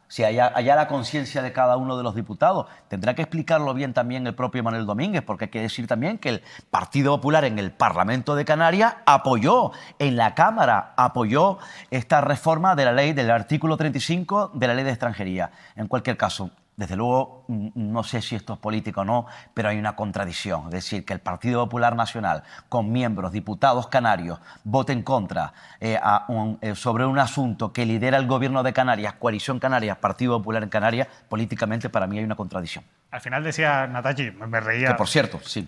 Si allá la conciencia de cada uno de los diputados, tendrá que explicarlo bien también el propio Manuel Domínguez, porque hay que decir también que el Partido Popular en el Parlamento de Canarias apoyó, en la Cámara, apoyó esta reforma de la ley, del artículo 35 de la Ley de Extranjería. En cualquier caso, desde luego, no sé si esto es político o no, pero hay una contradicción. Es decir, que el Partido Popular Nacional, con miembros, diputados canarios, vote en contra sobre un asunto que lidera el Gobierno de Canarias, Coalición Canarias, Partido Popular en Canarias, políticamente para mí hay una contradicción. Al final decía Natachi, me reía... Que por cierto, sí.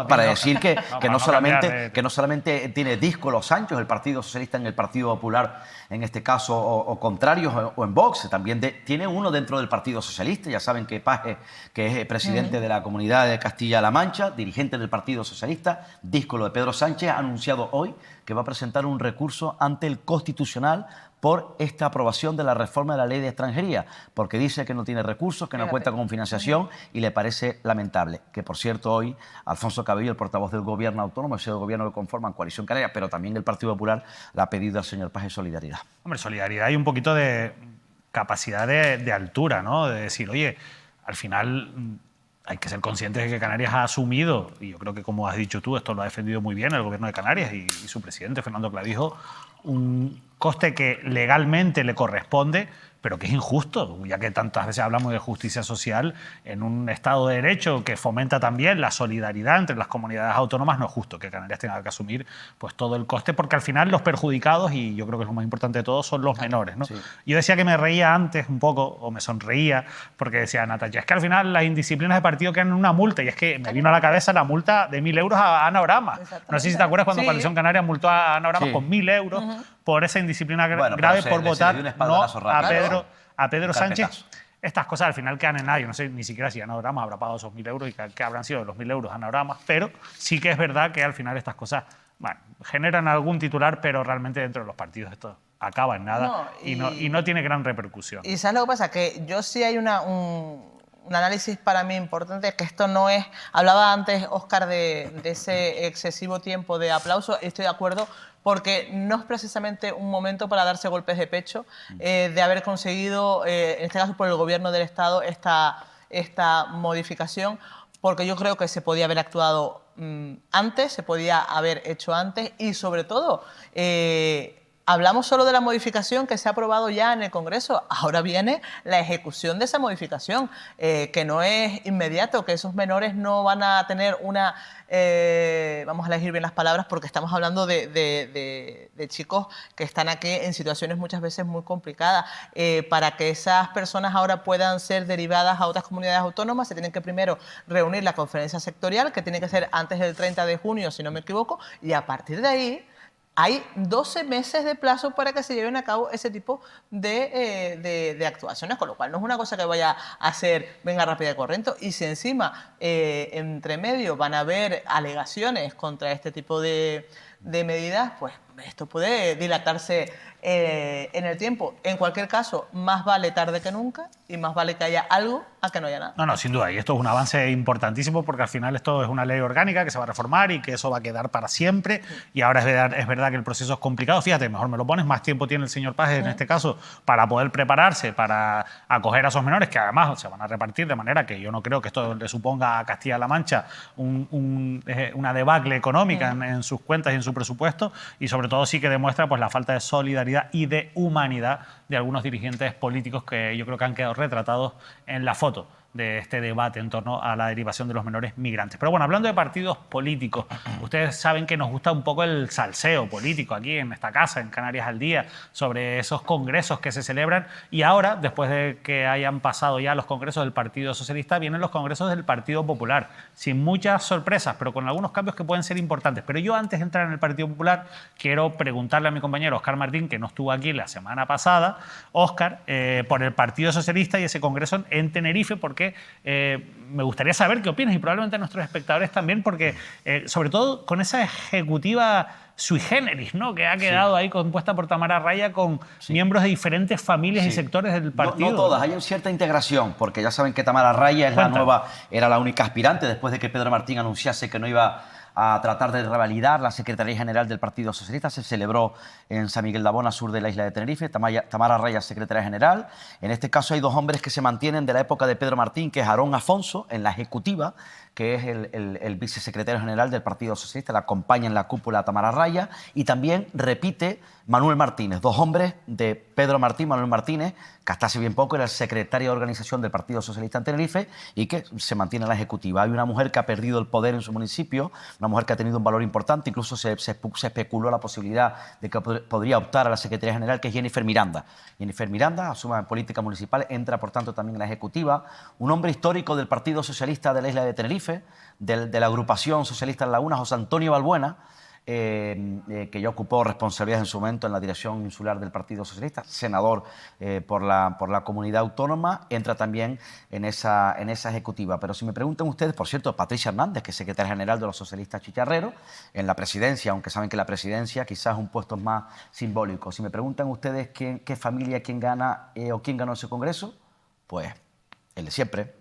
para decir que no solamente tiene díscolos anchos el Partido Socialista en el Partido Popular, en este caso, o contrarios, o en Vox, también tiene uno dentro del Partido Socialista. Ya saben que Paje, que es presidente de la Comunidad de Castilla-La Mancha, dirigente del Partido Socialista, díscolo de Pedro Sánchez, ha anunciado hoy que va a presentar un recurso ante el Constitucional por esta aprobación de la reforma de la Ley de Extranjería, porque dice que no tiene recursos, que no cuenta con financiación y le parece lamentable. Que, por cierto, hoy Alfonso Cabello, el portavoz del Gobierno autónomo, ese gobierno que conforman Coalición Canaria, pero también el Partido Popular, le ha pedido al señor Paje solidaridad. Hombre, solidaridad y un poquito de capacidad de altura, ¿no? De decir, oye, al final hay que ser conscientes de que Canarias ha asumido, y yo creo que, como has dicho tú, esto lo ha defendido muy bien el Gobierno de Canarias y su presidente, Fernando Clavijo, un coste que legalmente le corresponde, pero que es injusto, ya que tantas veces hablamos de justicia social en un Estado de Derecho que fomenta también la solidaridad entre las comunidades autónomas. No es justo que Canarias tenga que asumir pues, todo el coste, porque al final los perjudicados, y yo creo que es lo más importante de todo, son los menores, ¿no? Sí. Yo decía que me reía antes un poco, o me sonreía, porque decía Natalia, es que al final las indisciplinas de partido quedan en una multa, y es que me vino a la cabeza la multa de 1.000 euros a Ana Brama. No sé si te acuerdas cuando Coalición Canaria multó a Ana Brama con 1.000 euros por esa indisciplina grave, por votar no a Pedro Sánchez. Estas cosas al final quedan en nada. Yo no sé ni siquiera si Ana Brama habrá pagado esos 1.000 euros y que habrán sido de los 1.000 euros Ana Brama, pero sí que es verdad que al final estas cosas generan algún titular, pero realmente dentro de los partidos esto acaba en nada y no tiene gran repercusión. ¿Y sabes lo que pasa? Que yo sí hay un análisis para mí importante, que esto no es... Hablaba antes, Óscar, de ese excesivo tiempo de aplauso. Estoy de acuerdo, porque no es precisamente un momento para darse golpes de pecho de haber conseguido, en este caso por el Gobierno del Estado, esta modificación, porque yo creo que se podía haber actuado antes, se podía haber hecho antes y, sobre todo, hablamos solo de la modificación que se ha aprobado ya en el Congreso. Ahora viene la ejecución de esa modificación, que no es inmediato, que esos menores no van a tener una... vamos a elegir bien las palabras porque estamos hablando de chicos que están aquí en situaciones muchas veces muy complicadas. Para que esas personas ahora puedan ser derivadas a otras comunidades autónomas, se tienen que primero reunir la conferencia sectorial, que tiene que ser antes del 30 de junio, si no me equivoco, y a partir de ahí hay 12 meses de plazo para que se lleven a cabo ese tipo de actuaciones, con lo cual no es una cosa que vaya a ser venga rápida y corriente. Y si encima, entre medio, van a haber alegaciones contra este tipo de medidas, pues esto puede dilatarse en el tiempo. En cualquier caso, más vale tarde que nunca y más vale que haya algo a que no haya nada. No, sin duda. Y esto es un avance importantísimo porque al final esto es una ley orgánica que se va a reformar y que eso va a quedar para siempre. Y ahora es verdad que el proceso es complicado. Fíjate, mejor me lo pones, más tiempo tiene el señor Paje en este caso para poder prepararse, para acoger a esos menores que además se van a repartir de manera que yo no creo que esto le suponga a Castilla-La Mancha una debacle económica en sus cuentas y en su presupuesto, y sobre todo sí que demuestra pues, la falta de solidaridad y de humanidad de algunos dirigentes políticos que yo creo que han quedado retratados en la foto de este debate en torno a la derivación de los menores migrantes. Pero bueno, hablando de partidos políticos, ustedes saben que nos gusta un poco el salseo político aquí en esta casa, en Canarias al Día, sobre esos congresos que se celebran. Y ahora, después de que hayan pasado ya los congresos del Partido Socialista, vienen los congresos del Partido Popular, sin muchas sorpresas, pero con algunos cambios que pueden ser importantes. Pero yo, antes de entrar en el Partido Popular, quiero preguntarle a mi compañero Óscar Martín, que no estuvo aquí la semana pasada, Óscar, por el Partido Socialista y ese congreso en Tenerife, porque me gustaría saber qué opinas, y probablemente nuestros espectadores también, porque sobre todo con esa ejecutiva sui generis, ¿no?, que ha quedado ahí compuesta por Tamara Raya con miembros de diferentes familias y sectores del partido. No todas, hay cierta integración, porque ya saben que Tamara Raya era la única aspirante después de que Pedro Martín anunciase que no iba a tratar de revalidar la Secretaría General del Partido Socialista. Se celebró en San Miguel de Abona, sur de la isla de Tenerife. Tamara Raya, secretaria general. En este caso hay dos hombres que se mantienen de la época de Pedro Martín, que es Aarón Afonso, en la ejecutiva, que es el vicesecretario general del Partido Socialista, la acompaña en la cúpula a Tamara Raya, y también repite Manuel Martínez, dos hombres de Pedro Martín. Manuel Martínez, que hasta hace bien poco era el secretario de organización del Partido Socialista en Tenerife y que se mantiene en la ejecutiva. Hay una mujer que ha perdido el poder en su municipio, una mujer que ha tenido un valor importante, incluso se especuló la posibilidad de que podría optar a la Secretaría General, que es Jennifer Miranda. Jennifer Miranda, asuma en política municipal, entra por tanto también en la ejecutiva. Un hombre histórico del Partido Socialista de la isla de Tenerife, de la agrupación socialista en Laguna, José Antonio Balbuena, que ya ocupó responsabilidades en su momento en la dirección insular del Partido Socialista, senador por la comunidad autónoma, entra también en esa ejecutiva. Pero si me preguntan ustedes, por cierto, Patricia Hernández, que es secretaria general de los socialistas chicharreros, en la presidencia, aunque saben que la presidencia quizás es un puesto más simbólico. Si me preguntan ustedes qué familia, quién gana o quién ganó ese congreso, pues el de siempre,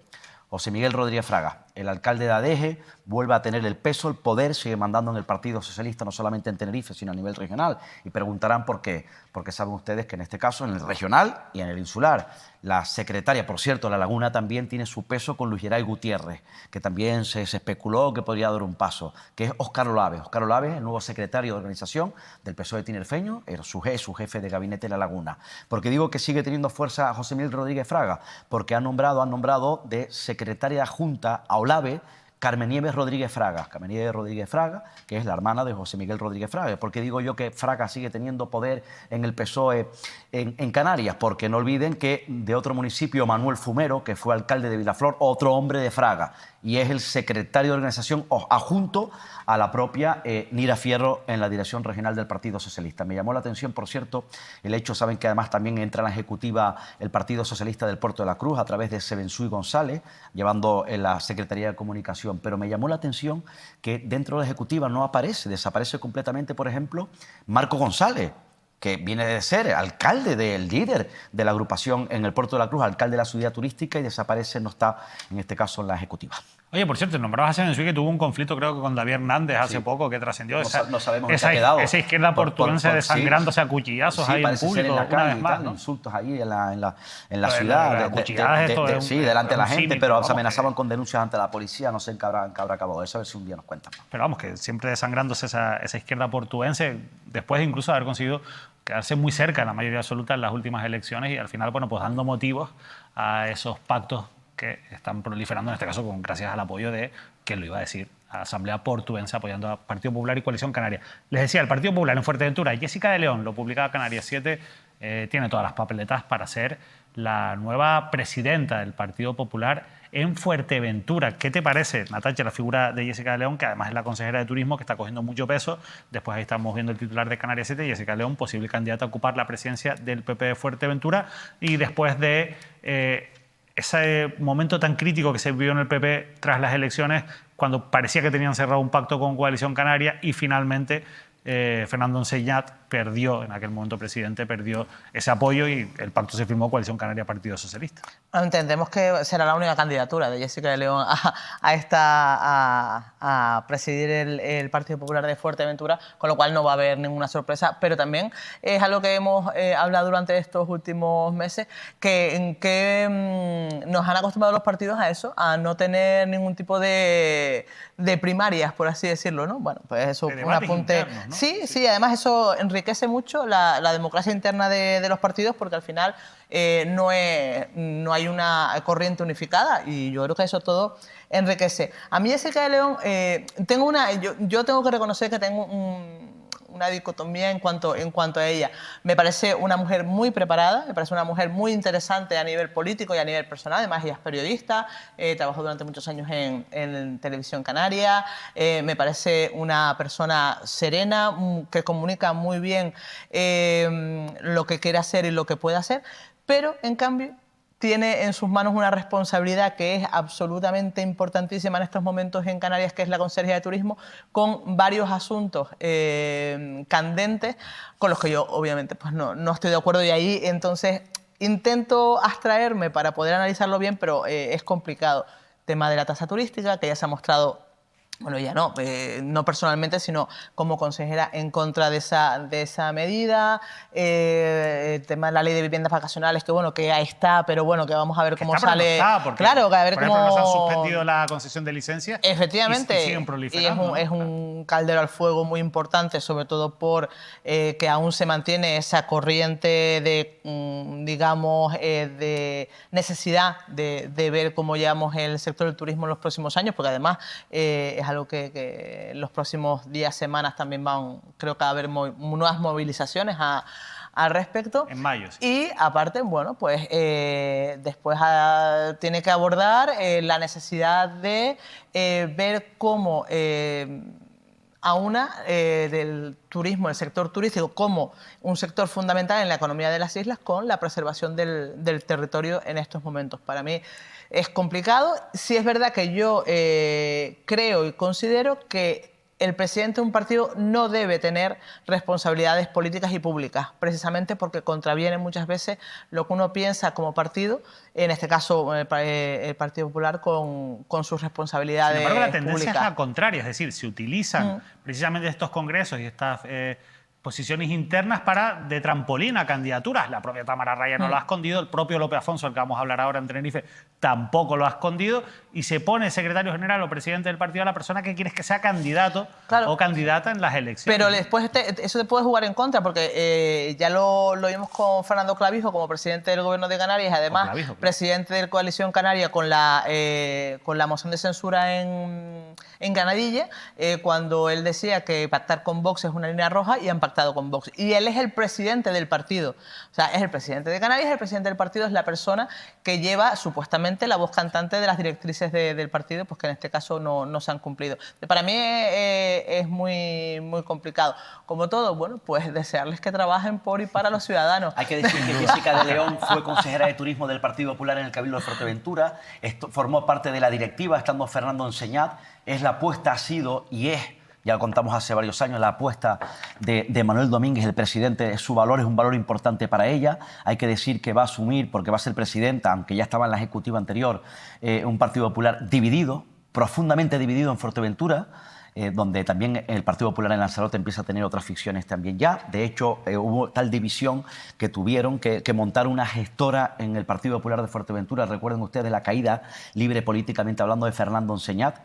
José Miguel Rodríguez Fraga, el alcalde de Adeje, vuelve a tener el peso, el poder, sigue mandando en el Partido Socialista, no solamente en Tenerife, sino a nivel regional. Y preguntarán por qué. Porque saben ustedes que en este caso, en el regional y en el insular, la secretaria, por cierto, La Laguna también tiene su peso con Luis Geray Gutiérrez, que también se especuló que podría dar un paso, que es Óscar Olaves. Óscar Olaves, el nuevo secretario de organización del PSOE tinerfeño, su jefe de gabinete de La Laguna. Porque digo que sigue teniendo fuerza José Miguel Rodríguez Fraga, porque han nombrado de secretaria adjunta a Olave Carmen Nieves Rodríguez Fraga. Carmen Nieves Rodríguez Fraga, que es la hermana de José Miguel Rodríguez Fraga. ¿Por qué digo yo que Fraga sigue teniendo poder en el PSOE en Canarias? Porque no olviden que de otro municipio, Manuel Fumero, que fue alcalde de Vilaflor, otro hombre de Fraga, y es el secretario de organización adjunto a la propia Nira Fierro en la dirección regional del Partido Socialista. Me llamó la atención, por cierto, el hecho, saben que además también entra en la ejecutiva el Partido Socialista del Puerto de la Cruz a través de Sebensui González, llevando en la Secretaría de Comunicación. Pero me llamó la atención que dentro de la ejecutiva no aparece, desaparece completamente, por ejemplo, Marco González, que viene de ser alcalde, del líder de la agrupación en el Puerto de la Cruz, alcalde de la ciudad turística, y desaparece, no está en este caso en la ejecutiva. Oye, por cierto, nombrabas a Sebensui, que tuvo un conflicto, creo que con David Hernández hace poco, que trascendió. No sabemos qué ha quedado. Esa izquierda portuense desangrándose a cuchillazos ahí en público, en la calle, una vez más, ¿no? Insultos ahí en la ciudad. Sí, delante de la gente, pero se amenazaban con denuncias ante la policía. No sé en qué habrá acabado eso, a ver si un día nos cuentan. Pero vamos, que siempre desangrándose esa izquierda portuense, después de incluso haber conseguido quedarse muy cerca de la mayoría absoluta en las últimas elecciones, y al final, bueno, pues dando motivos a esos pactos que están proliferando, en este caso gracias al apoyo de, que lo iba a decir, a la Asamblea Portuense, apoyando a Partido Popular y Coalición Canaria. Les decía, el Partido Popular en Fuerteventura, Jessica de León, lo publicaba Canarias 7, tiene todas las papeletas para ser la nueva presidenta del Partido Popular en Fuerteventura. ¿Qué te parece, Natacha, la figura de Jessica de León, que además es la consejera de Turismo, que está cogiendo mucho peso? Después ahí estamos viendo el titular de Canarias 7, Jessica de León, posible candidata a ocupar la presidencia del PP de Fuerteventura, y después de ese momento tan crítico que se vivió en el PP tras las elecciones, cuando parecía que tenían cerrado un pacto con Coalición Canaria, y finalmente Fernando Enseñat perdió, en aquel momento presidente, perdió ese apoyo y el pacto se firmó Coalición Canaria-Partido Socialista. Entendemos que será la única candidatura de Jessica de León a presidir el Partido Popular de Fuerteventura, con lo cual no va a haber ninguna sorpresa, pero también es algo que hemos hablado durante estos últimos meses, que nos han acostumbrado los partidos a eso, a no tener ningún tipo de primarias, por así decirlo, ¿no? Bueno, pues eso, un apunte, internos, ¿no? Sí, sí, además eso enriquece mucho la democracia interna de los partidos porque al final no hay una corriente unificada y yo creo que eso todo enriquece. A mí, Jessica de León, yo tengo que reconocer que tengo una dicotomía en cuanto a ella. Me parece una mujer muy preparada, me parece una mujer muy interesante a nivel político y a nivel personal. Además, ella es periodista, trabajó durante muchos años en Televisión Canaria. Me parece una persona serena, que comunica muy bien lo que quiere hacer y lo que puede hacer, pero en cambio tiene en sus manos una responsabilidad que es absolutamente importantísima en estos momentos en Canarias, que es la Consejería de Turismo, con varios asuntos candentes con los que yo obviamente pues no estoy de acuerdo, y ahí entonces intento abstraerme para poder analizarlo bien, pero es complicado. Tema de la tasa turística, que ya se ha mostrado, bueno, ya no personalmente, sino como consejera en contra de esa medida. El tema de la ley de viviendas vacacionales, que bueno, que ahí está, pero bueno, que vamos a ver cómo sale. Claro, que a ver por ejemplo, nos han suspendido la concesión de licencia. Efectivamente. Y siguen proliferando. Y es un caldero al fuego muy importante, sobre todo por que aún se mantiene esa corriente de, digamos, de necesidad de ver cómo llevamos el sector del turismo en los próximos años, porque además es algo que en los próximos días, semanas también creo que va a haber nuevas movilizaciones al respecto. En mayo. Sí. Y aparte, bueno, pues después tiene que abordar la necesidad de ver cómo aúna del turismo, el sector turístico, como un sector fundamental en la economía de las islas, con la preservación del territorio en estos momentos. Para mí es complicado. Sí es verdad que yo creo y considero que el presidente de un partido no debe tener responsabilidades políticas y públicas, precisamente porque contraviene muchas veces lo que uno piensa como partido, en este caso el Partido Popular, con sus responsabilidades públicas. Sin embargo, la tendencia es la contraria, es decir, se utilizan precisamente estos congresos y estas posiciones internas de trampolín a candidaturas. La propia Tamara Raya no lo ha escondido, el propio Lope Afonso, al que vamos a hablar ahora en Tenerife, tampoco lo ha escondido, y se pone secretario general o presidente del partido a la persona que quieres que sea candidato o candidata en las elecciones. Pero después eso te puede jugar en contra, porque ya lo vimos con Fernando Clavijo como presidente del Gobierno de Canarias, además Clavijo, presidente de Coalición Canaria con la moción de censura en Granadilla, cuando él decía que pactar con Vox es una línea roja, y han pactado con Vox. Y él es el presidente del partido. O sea, es el presidente de Canarias, el presidente del partido es la persona que lleva supuestamente la voz cantante de las directrices del partido, pues que en este caso no se han cumplido. Para mí es muy, muy complicado. Como todo, bueno, pues desearles que trabajen por y para los ciudadanos. Hay que decir que Jessica de León fue consejera de Turismo del Partido Popular en el Cabildo de Fuerteventura, formó parte de la directiva, estando Fernando Enseñat. Es la apuesta, ha sido y es, ya lo contamos hace varios años, la apuesta de Manuel Domínguez, el presidente. Su valor es un valor importante para ella. Hay que decir que va a asumir, porque va a ser presidenta, aunque ya estaba en la ejecutiva anterior, un Partido Popular dividido, profundamente dividido en Fuerteventura, donde también el Partido Popular en Lanzarote empieza a tener otras ficciones también ya. De hecho, hubo tal división que tuvieron que montar una gestora en el Partido Popular de Fuerteventura. Recuerden ustedes la caída libre políticamente hablando de Fernando Enseñat,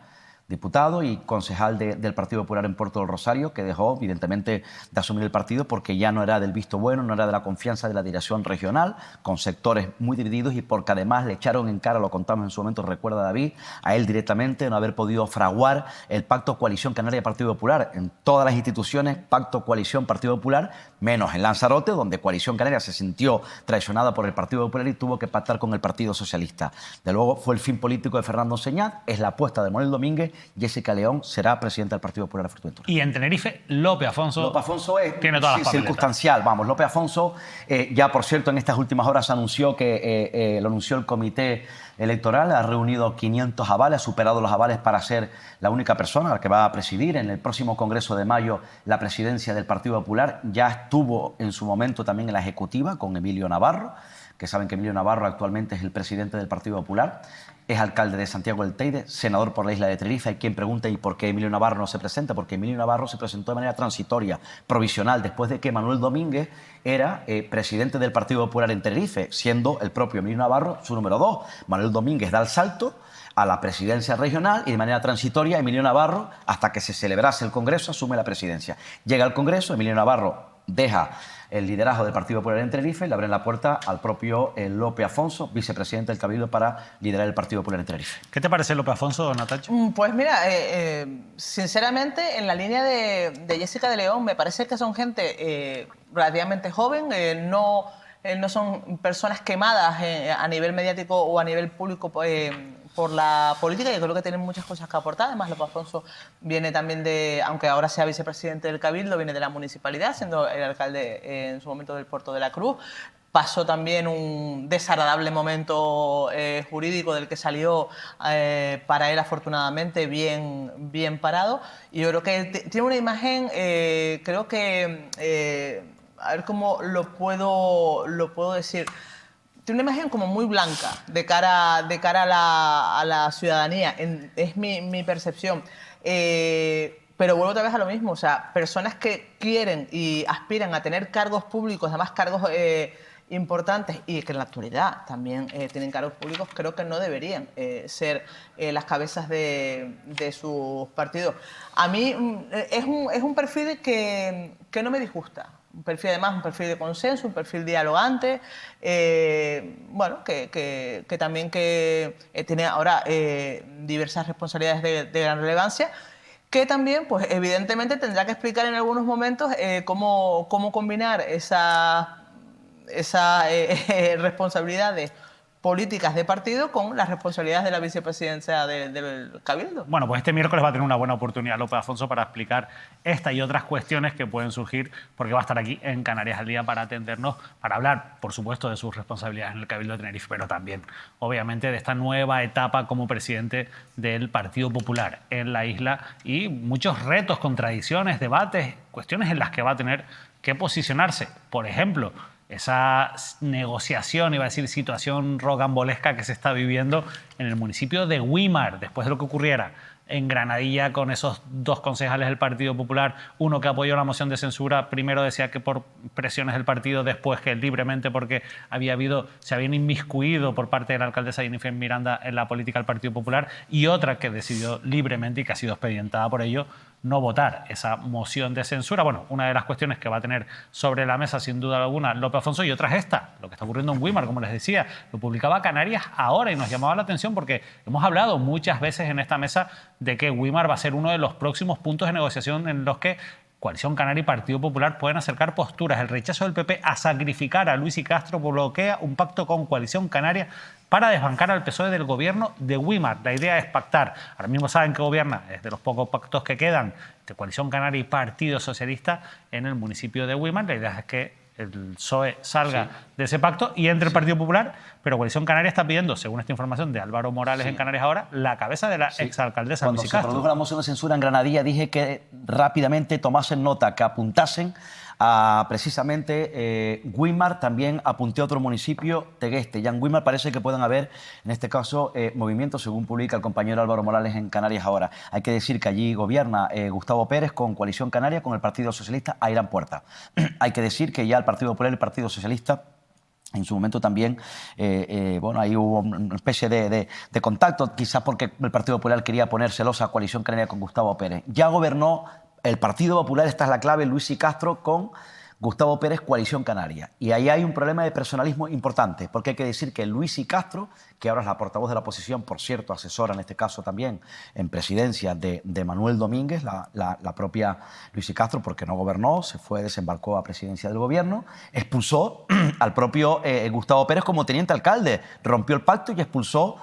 diputado y concejal del Partido Popular en Puerto del Rosario, que dejó evidentemente de asumir el partido porque ya no era del visto bueno, no era de la confianza de la dirección regional, con sectores muy divididos, y porque además le echaron en cara, lo contamos en su momento, recuerda David, a él directamente no haber podido fraguar el pacto coalición Canaria-Partido Popular. En todas las instituciones, pacto coalición-Partido Popular, menos en Lanzarote, donde Coalición Canaria se sintió traicionada por el Partido Popular y tuvo que pactar con el Partido Socialista. De luego fue el fin político de Fernando Enseñat, es la apuesta de Manuel Domínguez. Jessica León será presidenta del Partido Popular de Fuerteventura. Y en Tenerife, Lope Afonso tiene todas las papeletas. Circunstancial, vamos. Lope Afonso, ya por cierto, en estas últimas horas anunció que lo anunció el comité electoral, ha reunido 500 avales, ha superado los avales para ser la única persona la que va a presidir en el próximo Congreso de mayo la presidencia del Partido Popular. Ya estuvo en su momento también en la ejecutiva con Emilio Navarro, que saben que Emilio Navarro actualmente es el presidente del Partido Popular. Es alcalde de Santiago del Teide, senador por la isla de Tenerife. Hay quien pregunta ¿y por qué Emilio Navarro no se presenta? Porque Emilio Navarro se presentó de manera transitoria, provisional, después de que Manuel Domínguez era presidente del Partido Popular en Tenerife, siendo el propio Emilio Navarro su número 2. Manuel Domínguez da el salto, a la presidencia regional y de manera transitoria Emilio Navarro, hasta que se celebrase el Congreso, asume la presidencia. Llega al Congreso, Emilio Navarro deja el liderazgo del Partido Popular en Tenerife y le abren la puerta al propio Lope Afonso, vicepresidente del Cabildo, para liderar el Partido Popular en Tenerife. ¿Qué te parece Lope Afonso, Natacha? Pues mira, sinceramente, en la línea de Jessica de León, me parece que son gente relativamente joven, no son personas quemadas a nivel mediático o a nivel público por la política, y creo que tienen muchas cosas que aportar. Además, Lope Afonso viene también aunque ahora sea vicepresidente del Cabildo, viene de la municipalidad, siendo el alcalde en su momento del Puerto de la Cruz. Pasó también un desagradable momento jurídico del que salió para él, afortunadamente, bien parado. Y yo creo que tiene una imagen, creo que, a ver cómo lo puedo decir, tiene una imagen como muy blanca de cara a la ciudadanía, es mi percepción. Pero vuelvo otra vez a lo mismo, o sea, personas que quieren y aspiran a tener cargos públicos, además cargos importantes, y que en la actualidad también tienen cargos públicos, creo que no deberían ser las cabezas de sus partidos. A mí es un perfil que no me disgusta. Un perfil, además, un perfil de consenso, un perfil dialogante, bueno, que también tiene ahora diversas responsabilidades de gran relevancia, que también, pues evidentemente, tendrá que explicar en algunos momentos cómo combinar esas responsabilidades políticas de partido con las responsabilidades de la vicepresidencia del Cabildo. Bueno, pues este miércoles va a tener una buena oportunidad Lope Afonso para explicar esta y otras cuestiones que pueden surgir, porque va a estar aquí en Canarias al Día para atendernos, para hablar, por supuesto, de sus responsabilidades en el Cabildo de Tenerife, pero también, obviamente, de esta nueva etapa como presidente del Partido Popular en la isla y muchos retos, contradicciones, debates, cuestiones en las que va a tener que posicionarse. Por ejemplo, esa negociación, iba a decir situación rocambolesca que se está viviendo en el municipio de Güímar, después de lo que ocurriera en Granadilla con esos dos concejales del Partido Popular, uno que apoyó la moción de censura, primero decía que por presiones del partido, después que libremente porque se habían inmiscuido por parte de la alcaldesa Jennifer Miranda en la política del Partido Popular, y otra que decidió libremente y que ha sido expedientada por ello no votar esa moción de censura. Bueno, una de las cuestiones que va a tener sobre la mesa, sin duda alguna, Lope Afonso, y otra es esta, lo que está ocurriendo en Güímar, como les decía. Lo publicaba Canarias Ahora y nos llamaba la atención porque hemos hablado muchas veces en esta mesa de que Güímar va a ser uno de los próximos puntos de negociación en los que Coalición Canaria y Partido Popular pueden acercar posturas. El rechazo del PP a sacrificar a Luis y Castro bloquea un pacto con Coalición Canaria para desbancar al PSOE del gobierno de Güímar. La idea es pactar. Ahora mismo saben que gobierna, es de los pocos pactos que quedan, de Coalición Canaria y Partido Socialista en el municipio de Güímar. La idea es que el PSOE salga de ese pacto y entre el Partido Popular, pero Coalición Canaria está pidiendo, según esta información de Álvaro Morales en Canarias Ahora, la cabeza de la exalcaldesa Luis y Castro. Cuando se produjo la moción de censura en Granadilla, dije que rápidamente tomasen nota, que apuntasen a precisamente Güímar, también apunté a otro municipio, Tegueste. Ya en Güímar parece que pueden haber, en este caso, movimientos, según publica el compañero Álvaro Morales en Canarias Ahora. Hay que decir que allí gobierna Gustavo Pérez con Coalición Canaria, con el Partido Socialista a Irán Puerta. Hay que decir que ya el Partido Popular y el Partido Socialista en su momento también, bueno, ahí hubo una especie de contacto, quizás porque el Partido Popular quería poner celosa a Coalición Canaria con Gustavo Pérez. Ya gobernó el Partido Popular, esta es la clave, Luis y Castro con Gustavo Pérez, Coalición Canaria. Y ahí hay un problema de personalismo importante, porque hay que decir que Luis y Castro, que ahora es la portavoz de la oposición, por cierto, asesora en este caso también en presidencia de Manuel Domínguez, la propia Luis y Castro, porque no gobernó, se fue, desembarcó a presidencia del gobierno, expulsó al propio Gustavo Pérez como teniente alcalde, rompió el pacto y expulsó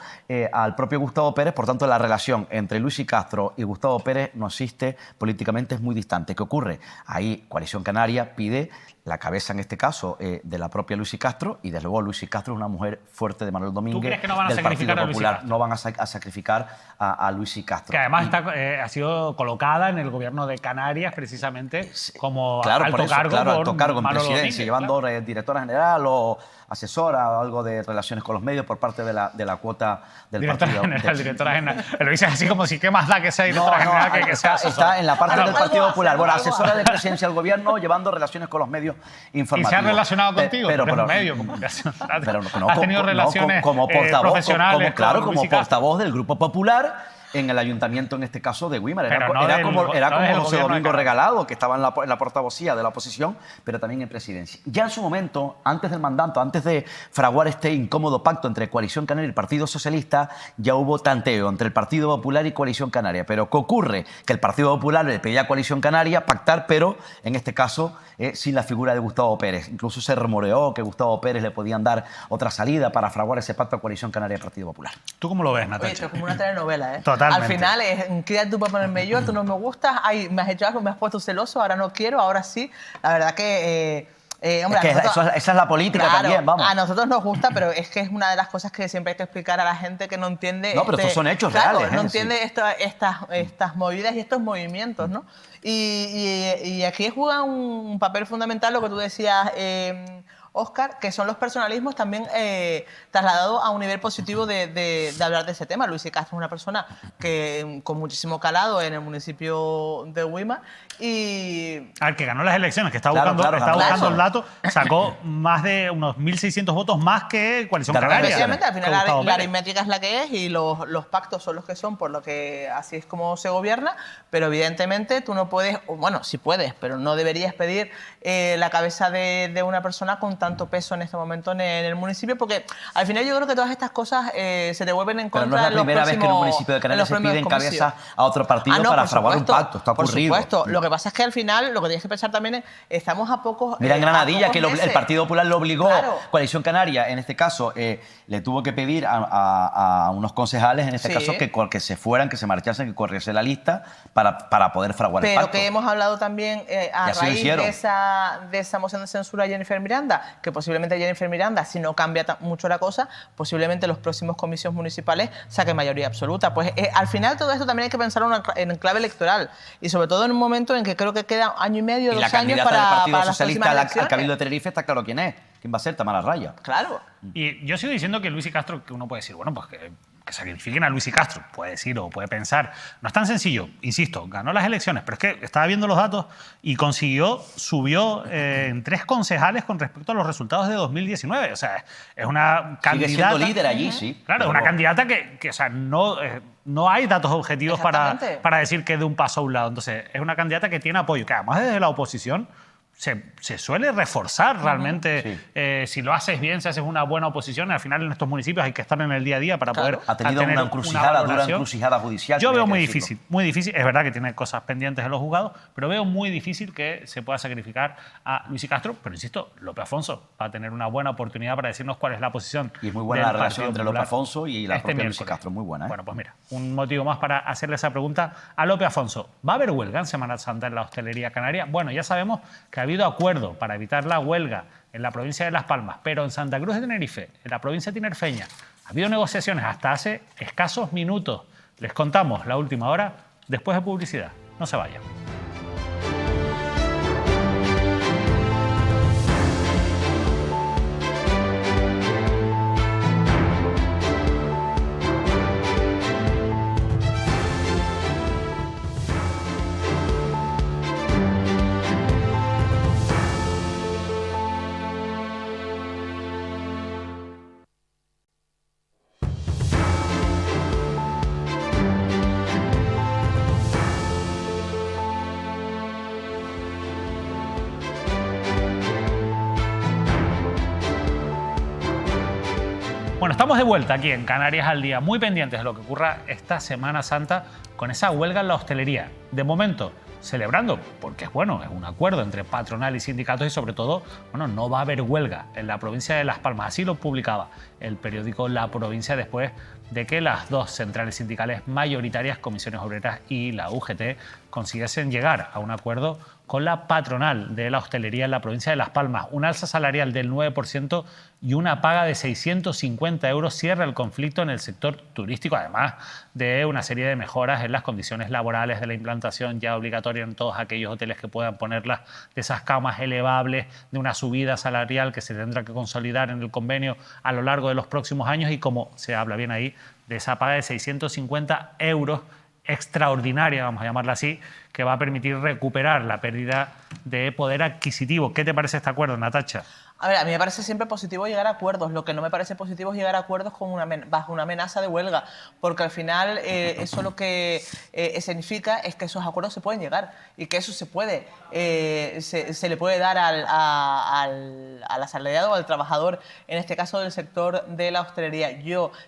al propio Gustavo Pérez. Por tanto, la relación entre Luis y Castro y Gustavo Pérez no existe, políticamente es muy distante. ¿Qué ocurre? Ahí Coalición Canaria pide la cabeza, en este caso, de la propia Luis y Castro, y desde luego Luis y Castro es una mujer fuerte de Manuel Domínguez. ¿Tú crees que no van a del sacrificar Partido a Luis y Popular? Castro? No van a sacrificar a Luis y Castro. Que además ha sido colocada en el gobierno de Canarias precisamente como claro, alto por eso, cargo, claro, por alto cargo en Manolo presidencia, Domínguez, llevando claro. directora general o asesora o algo de relaciones con los medios por parte de la cuota del partido. Directora general. Lo dices así como si qué más da que sea directora general que sea asesora. Está en la parte del Partido Popular. Bueno, algo. asesora de presidencia del gobierno, llevando relaciones con los medios informativo. ¿Y se han relacionado contigo? Pero, Porque es un medio de comunicación. pero ¿Has tenido relaciones como portavoz, profesionales claro, con como Luis y Castro? portavoz del Grupo Popular en el ayuntamiento, en este caso, de Güímar. Era Pero no como del José gobierno de Domingo Canarias. Regalado, que estaba en la portavocía de la oposición, pero también en presidencia. Ya en su momento, antes del mandato, antes de fraguar este incómodo pacto entre Coalición Canaria y el Partido Socialista, ya hubo tanteo entre el Partido Popular y Coalición Canaria. Pero ¿qué ocurre? Que el Partido Popular le pedía a Coalición Canaria pactar, pero en este caso sin la figura de Gustavo Pérez. Incluso se rumoreó que Gustavo Pérez le podían dar otra salida para fraguar ese pacto a Coalición Canaria y Partido Popular. ¿Tú cómo lo ves, Oye, Natacha? esto es como una telenovela, ¿eh? Totalmente. Al final es, quédate tú para ponerme yo, tú no me gustas, ay, me has hecho algo, me has puesto celoso, ahora no quiero, ahora sí. La verdad que... hombre, Es que esa es la política claro, también, vamos. a nosotros nos gusta, pero es que es una de las cosas que siempre hay que explicar a la gente que no entiende... No, pero estos son hechos reales, no ¿eh? entiende estas movidas y estos movimientos, ¿no? Y aquí juega un papel fundamental lo que tú decías, Óscar, que son los personalismos también trasladados a un nivel positivo de hablar de ese tema. Luis y Castro es una persona que con muchísimo calado en el municipio de Güímar y... Al que ganó las elecciones, que está Claro, buscando, claro, buscando claro. el dato, sacó más de unos 1.600 votos más que Coalición Ganó las Canaria. Efectivamente, al que final Gustavo la Pérez. aritmética es la que es y los pactos son los que son, por lo que así es como se gobierna, pero evidentemente tú no puedes, o bueno, sí puedes, pero no deberías pedir la cabeza de una persona con tanto peso en este momento en el municipio, porque al final yo creo que todas estas cosas se devuelven en Pero contra no es de la los primera vez que en un municipio de en Canarias los se próximos piden comicios. cabeza a otro partido Ah, no, para por fraguar un supuesto, pacto. Está por ocurrido. supuesto. Lo que pasa es que al final lo que tienes que pensar también es, estamos a pocos... Mira, en a Granadilla, pocos que el meses. Partido Popular lo obligó, Claro. Coalición Canaria, en este caso, le tuvo que pedir a unos concejales, en este Sí. caso, que se fueran, que se marchasen, que corriese la lista para poder fraguar el Pero pacto. que hemos hablado también a Y así lo raíz hicieron. de esa moción de censura a Jennifer Miranda, que posiblemente Jennifer Miranda, si no cambia mucho la cosa, posiblemente los próximos comicios municipales saquen mayoría absoluta. Pues al final todo esto también hay que pensarlo en clave electoral y sobre todo en un momento en que creo que queda año y medio, Y la 2 años candidata del para Partido las Socialista próximas al elecciones. Cabildo de Tenerife está claro quién es. ¿Quién va a ser? Tamara Raya. Claro. Y yo sigo diciendo que Luis y Castro, que uno puede decir, bueno, pues que sacrifiquen a Luis y Castro, puede decir o puede pensar. No es tan sencillo, insisto, ganó las elecciones, pero es que estaba viendo los datos y subió en 3 concejales con respecto a los resultados de 2019. O sea, es una candidata... Sigue siendo líder allí, sí. Claro, es una candidata que o sea, no hay datos objetivos para Exactamente. decir que de un paso a un lado. Entonces, es una candidata que tiene apoyo, que además desde la oposición se suele reforzar realmente. Si lo haces bien, si haces una buena oposición, al final en estos municipios hay que estar en el día a día para poder Ha tenido tener una encrucijada, dura valoración. encrucijada judicial. Yo habría veo que muy decirlo. difícil, muy difícil. Es verdad que tiene cosas pendientes de los juzgados, pero veo muy difícil que se pueda sacrificar a Luis y Castro. Pero insisto, López Afonso va a tener una buena oportunidad para decirnos cuál es la posición. Y es muy buena del la relación Partido entre López Popular Afonso y la este propia Luis y miércoles. Castro. Muy buena, ¿eh? Bueno, pues mira, un motivo más para hacerle esa pregunta a López Afonso. ¿Va a haber huelga en Semana Santa en la hostelería canaria? Bueno, ya sabemos que ha habido acuerdo para evitar la huelga en la provincia de Las Palmas, pero en Santa Cruz de Tenerife, en la provincia tinerfeña, ha habido negociaciones hasta hace escasos minutos. Les contamos la última hora después de publicidad. No se vayan. Bueno, estamos de vuelta aquí en Canarias al Día, muy pendientes de lo que ocurra esta Semana Santa con esa huelga en la hostelería. De momento, celebrando, porque es bueno, es un acuerdo entre patronal y sindicatos y sobre todo, bueno, no va a haber huelga en la provincia de Las Palmas. Así lo publicaba el periódico La Provincia después de que las 2 centrales sindicales mayoritarias, Comisiones Obreras y la UGT, consiguiesen llegar a un acuerdo con la patronal de la hostelería en la provincia de Las Palmas. Un alza salarial del 9% y una paga de 650 euros cierra el conflicto en el sector turístico, además de una serie de mejoras en las condiciones laborales de la implantación ya obligatoria en todos aquellos hoteles que puedan ponerlas, de esas camas elevables, de una subida salarial que se tendrá que consolidar en el convenio a lo largo de los próximos años y, como se habla bien ahí, de esa paga de 650 euros extraordinaria, vamos a llamarla así, que va a permitir recuperar la pérdida de poder adquisitivo. ¿Qué te parece este acuerdo, Natacha? A ver, a mí me parece siempre positivo llegar a acuerdos. Lo que no me parece positivo es llegar a acuerdos con bajo una amenaza de huelga, porque al final eso lo que significa es que esos acuerdos se pueden llegar y que eso se puede, se le puede dar al asalariado o al trabajador, en este caso del sector de la hostelería.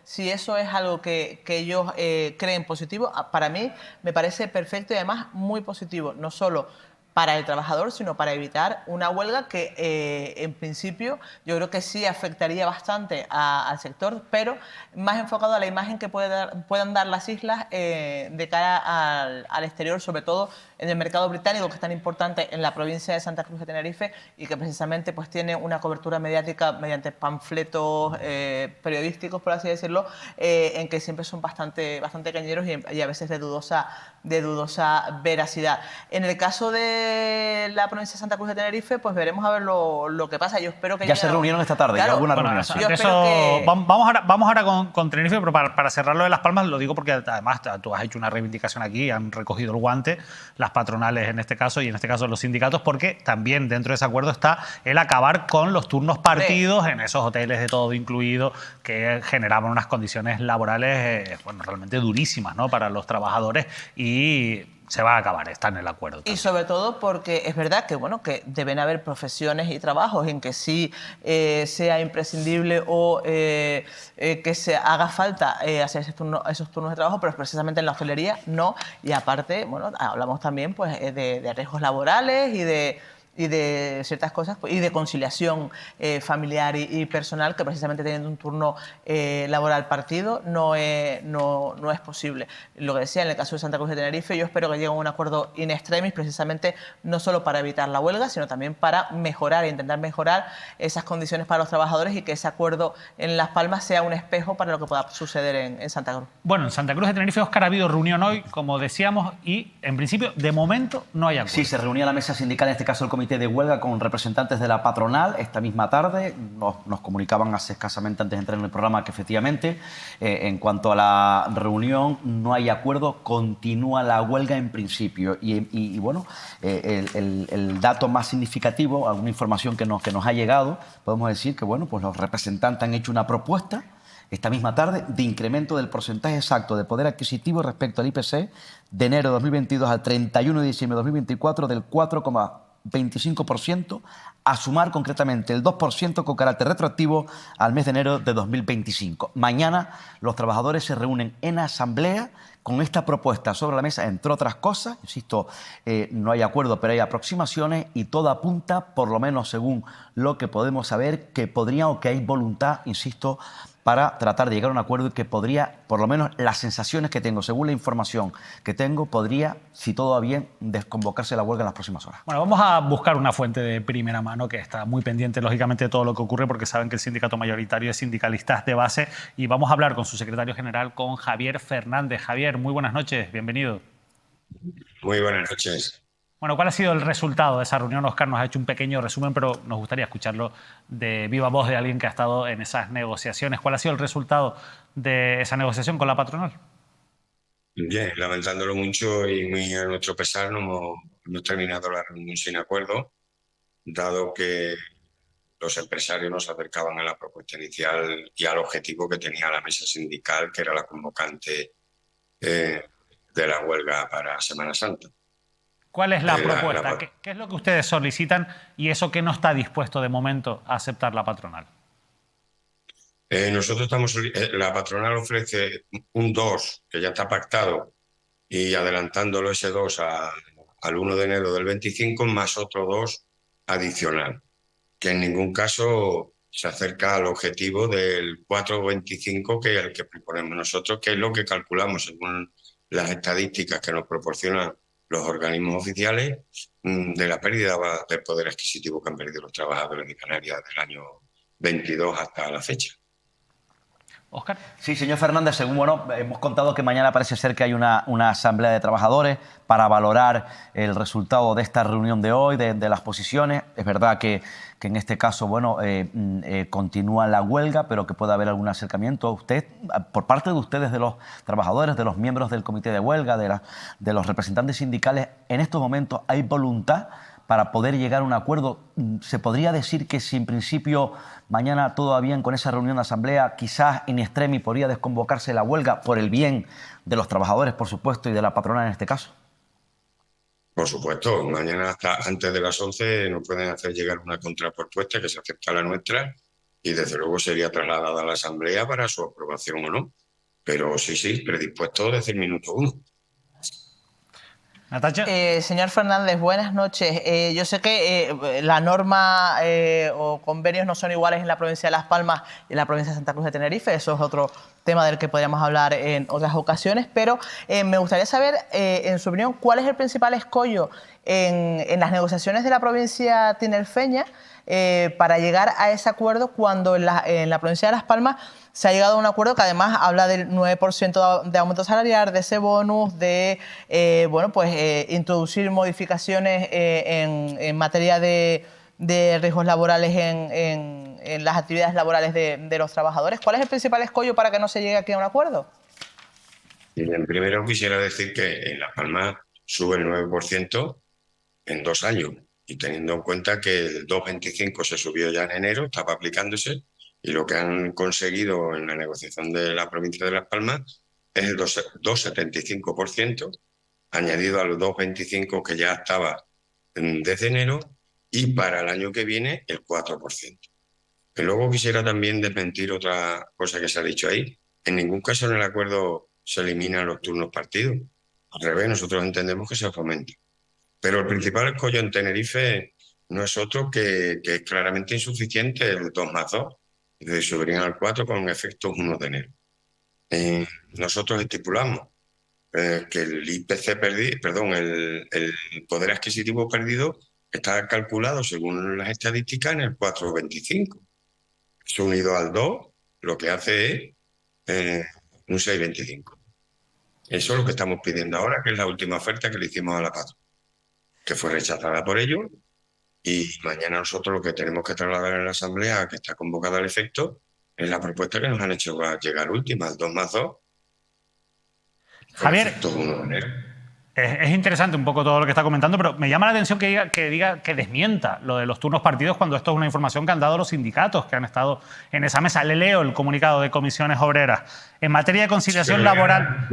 Si eso es algo que ellos creen positivo, para mí me parece perfecto y además muy positivo, no solo para el trabajador, sino para evitar una huelga que, en principio, yo creo que sí afectaría bastante al sector, pero más enfocado a la imagen que puedan dar las islas de cara al exterior, sobre todo en el mercado británico, que es tan importante en la provincia de Santa Cruz de Tenerife y que precisamente pues, tiene una cobertura mediática mediante panfletos periodísticos, por así decirlo, en que siempre son bastante cañeros y a veces de dudosa veracidad. En el caso de la provincia de Santa Cruz de Tenerife, pues veremos a ver lo que pasa. Yo espero que ya se reunieron esta tarde, claro, ya alguna bueno, reunión. eso, Yo espero que... Vamos ahora con Tenerife, pero para cerrar lo de Las Palmas, lo digo porque además tú has hecho una reivindicación aquí, han recogido el guante, las patronales en este caso, y en este caso los sindicatos, porque también dentro de ese acuerdo está el acabar con los turnos partidos en esos hoteles de todo incluido que generaban unas condiciones laborales realmente durísimas, ¿no?, para los trabajadores, y se va a acabar, está en el acuerdo también. Y sobre todo porque es verdad que, bueno, que deben haber profesiones y trabajos en que sí sea imprescindible o que se haga falta hacer esos turnos de trabajo, pero precisamente en la hostelería no. Y aparte, bueno, hablamos también pues, de riesgos laborales y de ciertas cosas, y de conciliación familiar y personal, que precisamente teniendo un turno laboral partido no es posible. Lo que decía, en el caso de Santa Cruz de Tenerife, yo espero que llegue a un acuerdo in extremis, precisamente no solo para evitar la huelga, sino también para mejorar e intentar mejorar esas condiciones para los trabajadores y que ese acuerdo en Las Palmas sea un espejo para lo que pueda suceder en Santa Cruz. Bueno, en Santa Cruz de Tenerife, Óscar, ha habido reunión hoy, como decíamos, y en principio, de momento, no hay acuerdo. Sí, se reunía la mesa sindical, en este caso el comité de huelga, con representantes de la patronal esta misma tarde. Nos comunicaban hace escasamente antes de entrar en el programa que efectivamente, en cuanto a la reunión, no hay acuerdo, continúa la huelga en principio. Y bueno, el dato más significativo, alguna información que nos ha llegado, podemos decir que bueno, pues los representantes han hecho una propuesta esta misma tarde de incremento del porcentaje exacto de poder adquisitivo respecto al IPC de enero de 2022 al 31 de diciembre de 2024 del 4,25%, a sumar concretamente el 2% con carácter retroactivo al mes de enero de 2025. Mañana los trabajadores se reúnen en asamblea con esta propuesta sobre la mesa, entre otras cosas. Insisto, no hay acuerdo, pero hay aproximaciones y todo apunta, por lo menos según lo que podemos saber, que podría o que hay voluntad, insisto, para tratar de llegar a un acuerdo y que podría, por lo menos las sensaciones que tengo, según la información que tengo, podría, si todo va bien, desconvocarse la huelga en las próximas horas. Bueno, vamos a buscar una fuente de primera mano que está muy pendiente, lógicamente, de todo lo que ocurre, porque saben que el sindicato mayoritario es Sindicalistas de Base, y vamos a hablar con su secretario general, con Javier Fernández. Javier, muy buenas noches, bienvenido. Muy buenas noches. Bueno, ¿cuál ha sido el resultado de esa reunión? Óscar nos ha hecho un pequeño resumen, pero nos gustaría escucharlo de viva voz de alguien que ha estado en esas negociaciones. ¿Cuál ha sido el resultado de esa negociación con la patronal? Bien, lamentándolo mucho y muy a nuestro pesar, no hemos terminado la reunión sin acuerdo, dado que los empresarios nos acercaban a la propuesta inicial y al objetivo que tenía la mesa sindical, que era la convocante de la huelga para Semana Santa. ¿Cuál es la propuesta? ¿Qué es lo que ustedes solicitan y eso que no está dispuesto de momento a aceptar la patronal? La patronal ofrece un 2, que ya está pactado, y adelantándolo ese 2 al 1 de enero del 25, más otro 2 adicional, que en ningún caso se acerca al objetivo del 4,25 que es el que proponemos nosotros, que es lo que calculamos según las estadísticas que nos proporcionan los organismos oficiales de la pérdida de poder adquisitivo que han perdido los trabajadores de Canarias del año 22 hasta la fecha. Óscar. Sí, señor Fernández, según hemos contado que mañana parece ser que hay una asamblea de trabajadores para valorar el resultado de esta reunión de hoy, de las posiciones. Es verdad que en este caso, continúa la huelga, pero que puede haber algún acercamiento. Usted, por parte de ustedes, de los trabajadores, de los miembros del comité de huelga, de los representantes sindicales, en estos momentos hay voluntad para poder llegar a un acuerdo. ¿Se podría decir que si en principio mañana todo va bien con esa reunión de asamblea, quizás in extremis podría desconvocarse la huelga por el bien de los trabajadores, por supuesto, y de la patronal en este caso? Por supuesto, mañana hasta antes de las 11 nos pueden hacer llegar una contrapropuesta que se acepta la nuestra y desde luego sería trasladada a la asamblea para su aprobación o no. Pero sí, predispuesto desde el minuto 1. Natacha. Señor Fernández, buenas noches. Yo sé que la norma o convenios no son iguales en la provincia de Las Palmas y en la provincia de Santa Cruz de Tenerife. Eso es otro tema del que podríamos hablar en otras ocasiones. Pero me gustaría saber, en su opinión, cuál es el principal escollo en las negociaciones de la provincia tinerfeña para llegar a ese acuerdo cuando en la provincia de Las Palmas se ha llegado a un acuerdo que además habla del 9% de aumento salarial, de ese bonus, de introducir modificaciones en materia de riesgos laborales en las actividades laborales de los trabajadores. ¿Cuál es el principal escollo para que no se llegue aquí a un acuerdo? Bien, primero quisiera decir que en Las Palmas sube el 9% en 2 años y teniendo en cuenta que el 2,25 se subió ya en enero, estaba aplicándose. Y lo que han conseguido en la negociación de la provincia de Las Palmas es el 2,75%, añadido a los 2,25% que ya estaba desde enero, y para el año que viene el 4%. Y luego quisiera también desmentir otra cosa que se ha dicho ahí. En ningún caso en el acuerdo se eliminan los turnos partidos. Al revés, nosotros entendemos que se fomenta. Pero el principal escollo en Tenerife no es otro que es claramente insuficiente el 2+2. De subirían al 4 con efectos 1 de enero. Nosotros estipulamos que el IPC perdido, el poder adquisitivo perdido está calculado según las estadísticas en el 4,25. Eso unido al 2 lo que hace es un 6,25. Eso es lo que estamos pidiendo ahora, que es la última oferta que le hicimos a la patronal, que fue rechazada por ellos. Y mañana nosotros lo que tenemos que trasladar en la asamblea, que está convocada al efecto, es la propuesta que nos han hecho llegar última, el 2+2. Javier, es interesante un poco todo lo que está comentando, pero me llama la atención que desmienta lo de los turnos partidos cuando esto es una información que han dado los sindicatos que han estado en esa mesa. Le leo el comunicado de Comisiones Obreras. En materia de conciliación laboral...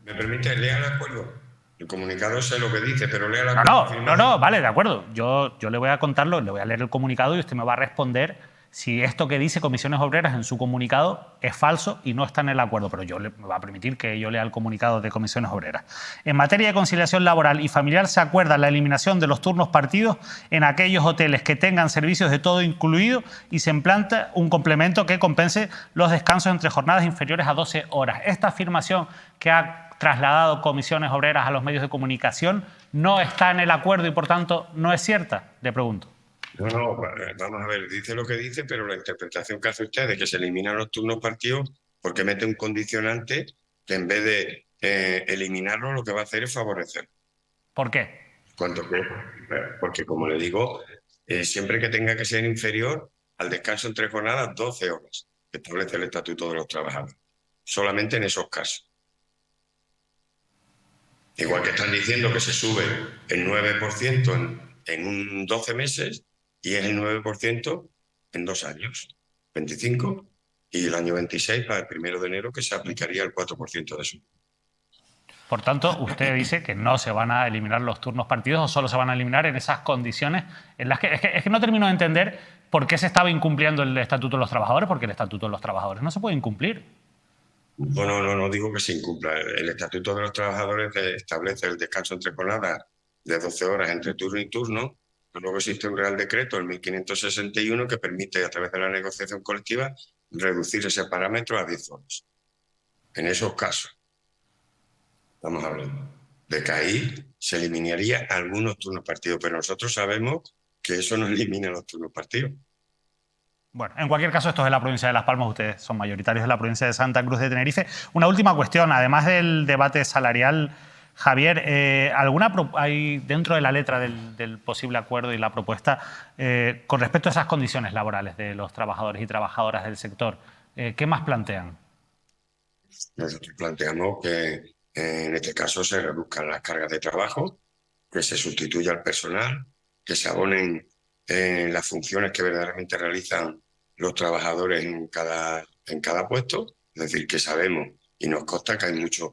¿Me permite leer el acuerdo? El comunicado sé lo que dice, pero lea la... No, vale, de acuerdo. Yo le voy a contarlo, le voy a leer el comunicado y usted me va a responder si esto que dice Comisiones Obreras en su comunicado es falso y no está en el acuerdo, pero me va a permitir que yo lea el comunicado de Comisiones Obreras. En materia de conciliación laboral y familiar se acuerda la eliminación de los turnos partidos en aquellos hoteles que tengan servicios de todo incluido y se implanta un complemento que compense los descansos entre jornadas inferiores a 12 horas. Esta afirmación que ha trasladado Comisiones Obreras a los medios de comunicación no está en el acuerdo y por tanto no es cierta, le pregunto. No, vamos a ver, dice lo que dice, pero la interpretación que hace usted de que se eliminan los turnos partidos porque mete un condicionante que en vez de eliminarlo lo que va a hacer es favorecer. ¿Por qué? Porque como le digo, siempre que tenga que ser inferior al descanso entre jornadas 12 horas, que establece el Estatuto de los Trabajadores. Solamente en esos casos. Igual que están diciendo que se sube el 9% en 12 meses y es el 9% en 2 años, 25, y el año 26 para el 1 de enero que se aplicaría el 4% de eso. Por tanto, usted dice que no se van a eliminar los turnos partidos o solo se van a eliminar en esas condiciones en las que... Es que no termino de entender por qué se estaba incumpliendo el Estatuto de los Trabajadores, porque el Estatuto de los Trabajadores no se puede incumplir. Bueno, no digo que se incumpla. El Estatuto de los Trabajadores establece el descanso entre jornadas de 12 horas entre turno y turno. Luego existe un Real Decreto, el 1561, que permite, a través de la negociación colectiva, reducir ese parámetro a 10 horas. En esos casos, estamos hablando de que ahí se eliminaría algunos turnos partidos, pero nosotros sabemos que eso no elimina los turnos partidos. Bueno, en cualquier caso, esto es de la provincia de Las Palmas, ustedes son mayoritarios de la provincia de Santa Cruz de Tenerife. Una última cuestión, además del debate salarial, Javier, hay dentro de la letra del posible acuerdo y la propuesta, con respecto a esas condiciones laborales de los trabajadores y trabajadoras del sector, ¿qué más plantean? Nosotros planteamos que en este caso se reduzcan las cargas de trabajo, que se sustituya al personal, que se abonen las funciones que verdaderamente realizan los trabajadores en cada puesto. Es decir, que sabemos y nos consta que hay muchos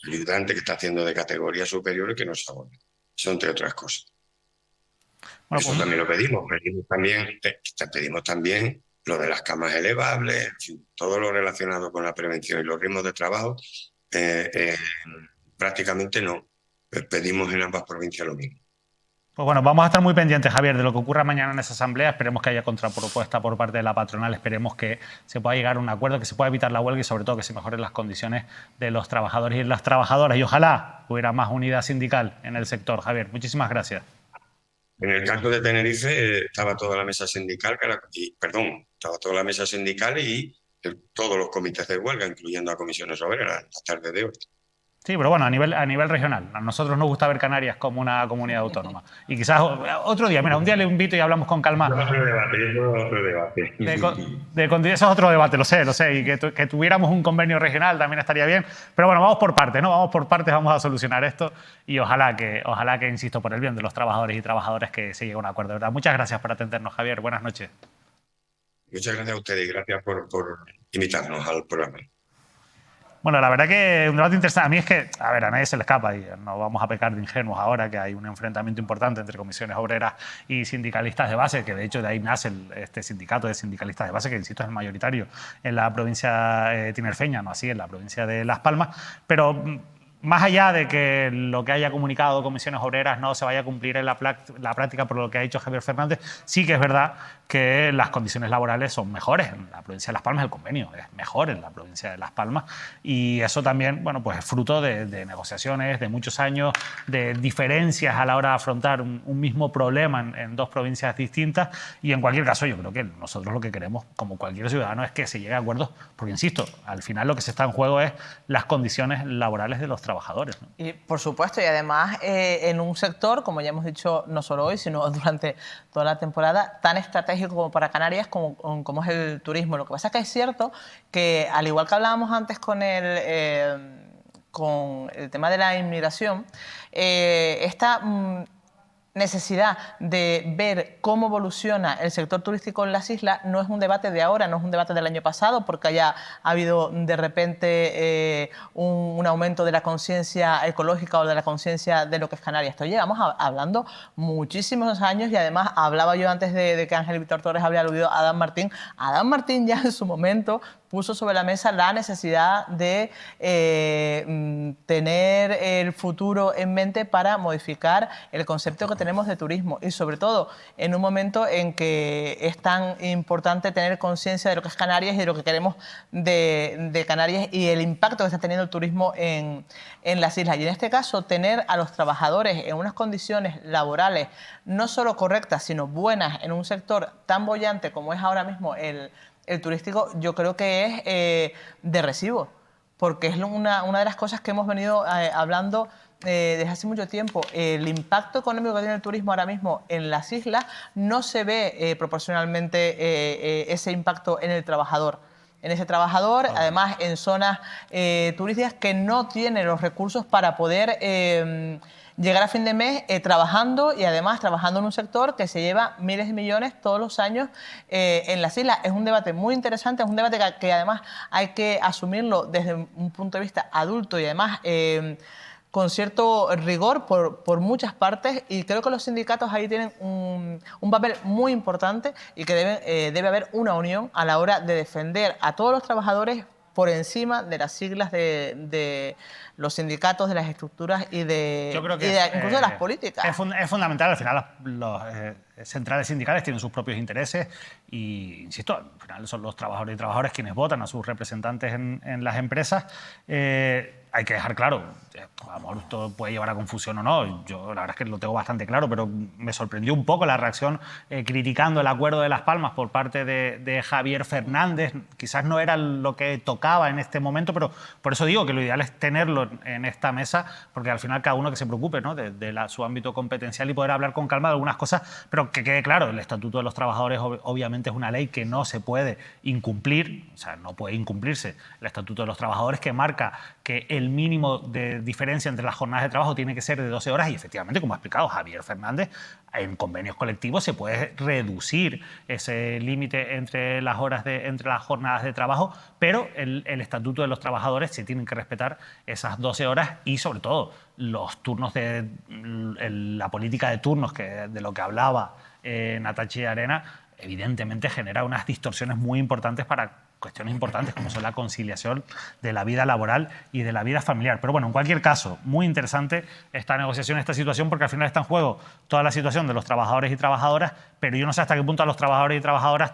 ayudantes que están haciendo de categoría superior y que no se abonan. Eso entre otras cosas. Bueno, Eso también lo pedimos. Pedimos también lo de las camas elevables, en fin, todo lo relacionado con la prevención y los ritmos de trabajo. Prácticamente no. Pedimos en ambas provincias lo mismo. Pues bueno, vamos a estar muy pendientes, Javier, de lo que ocurra mañana en esa asamblea. Esperemos que haya contrapropuesta por parte de la patronal. Esperemos que se pueda llegar a un acuerdo, que se pueda evitar la huelga y sobre todo que se mejoren las condiciones de los trabajadores y las trabajadoras. Y ojalá hubiera más unidad sindical en el sector. Javier, muchísimas gracias. En el caso de Tenerife estaba toda la mesa sindical, estaba toda la mesa sindical y todos los comités de huelga, incluyendo a comisiones obreras, la tarde de hoy. Sí, pero bueno, a nivel regional. A nosotros nos gusta ver Canarias como una comunidad autónoma. Y quizás otro día, mira, un día le invito y hablamos con calma. Otro debate. Eso es otro debate, lo sé. Y que tuviéramos un convenio regional también estaría bien. Pero bueno, vamos por partes, ¿no? Vamos por partes, vamos a solucionar esto. Y ojalá que, insisto, por el bien de los trabajadores y trabajadoras, que se llegue a un acuerdo. De verdad, muchas gracias por atendernos, Javier. Buenas noches. Muchas gracias a ustedes y gracias por invitarnos al programa. Bueno, la verdad que un debate interesante. A mí es que, a nadie se le escapa y no vamos a pecar de ingenuos ahora, que hay un enfrentamiento importante entre comisiones obreras y sindicalistas de base, que de hecho de ahí nace este sindicato de sindicalistas de base, que insisto es el mayoritario en la provincia tinerfeña, no así en la provincia de Las Palmas, pero más allá de que lo que haya comunicado comisiones obreras no se vaya a cumplir en la práctica por lo que ha dicho Javier Fernández, sí que es verdad que las condiciones laborales son mejores. En la provincia de Las Palmas el convenio es mejor en la provincia de Las Palmas y eso también, bueno, pues es fruto de negociaciones, de muchos años, de diferencias a la hora de afrontar un mismo problema en dos provincias distintas y en cualquier caso yo creo que nosotros lo que queremos, como cualquier ciudadano, es que se llegue a acuerdos, porque insisto, al final lo que se está en juego es las condiciones laborales de los trabajadores, ¿no? Y por supuesto, y además en un sector, como ya hemos dicho, no solo hoy, sino durante toda la temporada, tan estratégico como para Canarias como es el turismo. Lo que pasa es que es cierto que, al igual que hablábamos antes con el tema de la inmigración, esta necesidad de ver cómo evoluciona el sector turístico en las islas no es un debate de ahora, no es un debate del año pasado, porque haya habido de repente un aumento de la conciencia ecológica o de la conciencia de lo que es Canarias. Esto llevamos hablando muchísimos años y además hablaba yo antes de que Ángel Víctor Torres había aludido a Adán Martín. Adán Martín ya en su momento puso sobre la mesa la necesidad de tener el futuro en mente para modificar el concepto que tenemos de turismo y sobre todo en un momento en que es tan importante tener conciencia de lo que es Canarias y de lo que queremos de Canarias y el impacto que está teniendo el turismo en las islas. Y en este caso, tener a los trabajadores en unas condiciones laborales no solo correctas, sino buenas en un sector tan boyante como es ahora mismo el turístico, yo creo que es de recibo, porque es una de las cosas que hemos venido hablando desde hace mucho tiempo. El impacto económico que tiene el turismo ahora mismo en las islas no se ve proporcionalmente ese impacto en el trabajador. En ese trabajador, además en zonas turísticas que no tienen los recursos para poder llegar a fin de mes trabajando y además trabajando en un sector que se lleva miles de millones todos los años en las islas. Es un debate muy interesante, es un debate que además hay que asumirlo desde un punto de vista adulto y además con cierto rigor por muchas partes y creo que los sindicatos ahí tienen un papel muy importante y que debe haber una unión a la hora de defender a todos los trabajadores por encima de las siglas de los sindicatos, de las estructuras y incluso de las políticas. Es fundamental, al final centrales sindicales tienen sus propios intereses y, insisto, al final son los trabajadores y trabajadoras quienes votan a sus representantes en las empresas. Hay que dejar claro, a lo mejor esto puede llevar a confusión o no, yo la verdad es que lo tengo bastante claro, pero me sorprendió un poco la reacción criticando el acuerdo de Las Palmas por parte de Javier Fernández. Quizás no era lo que tocaba en este momento, pero por eso digo que lo ideal es tenerlo en esta mesa, porque al final cada uno que se preocupe, ¿no?, de su ámbito competencial y poder hablar con calma de algunas cosas, pero que quede claro, el Estatuto de los Trabajadores obviamente es una ley que no se puede incumplir, o sea, no puede incumplirse el Estatuto de los Trabajadores, que marca que el mínimo de diferencia entre las jornadas de trabajo tiene que ser de 12 horas y efectivamente, como ha explicado Javier Fernández, en convenios colectivos se puede reducir ese límite entre las jornadas de trabajo, pero el Estatuto de los Trabajadores se tienen que respetar esas 12 horas y sobre todo los turnos la política de turnos de lo que hablaba Natacha Arena, evidentemente genera unas distorsiones muy importantes para cuestiones importantes como son la conciliación de la vida laboral y de la vida familiar. Pero bueno, en cualquier caso, muy interesante esta negociación, esta situación, porque al final está en juego toda la situación de los trabajadores y trabajadoras, pero yo no sé hasta qué punto a los trabajadores y trabajadoras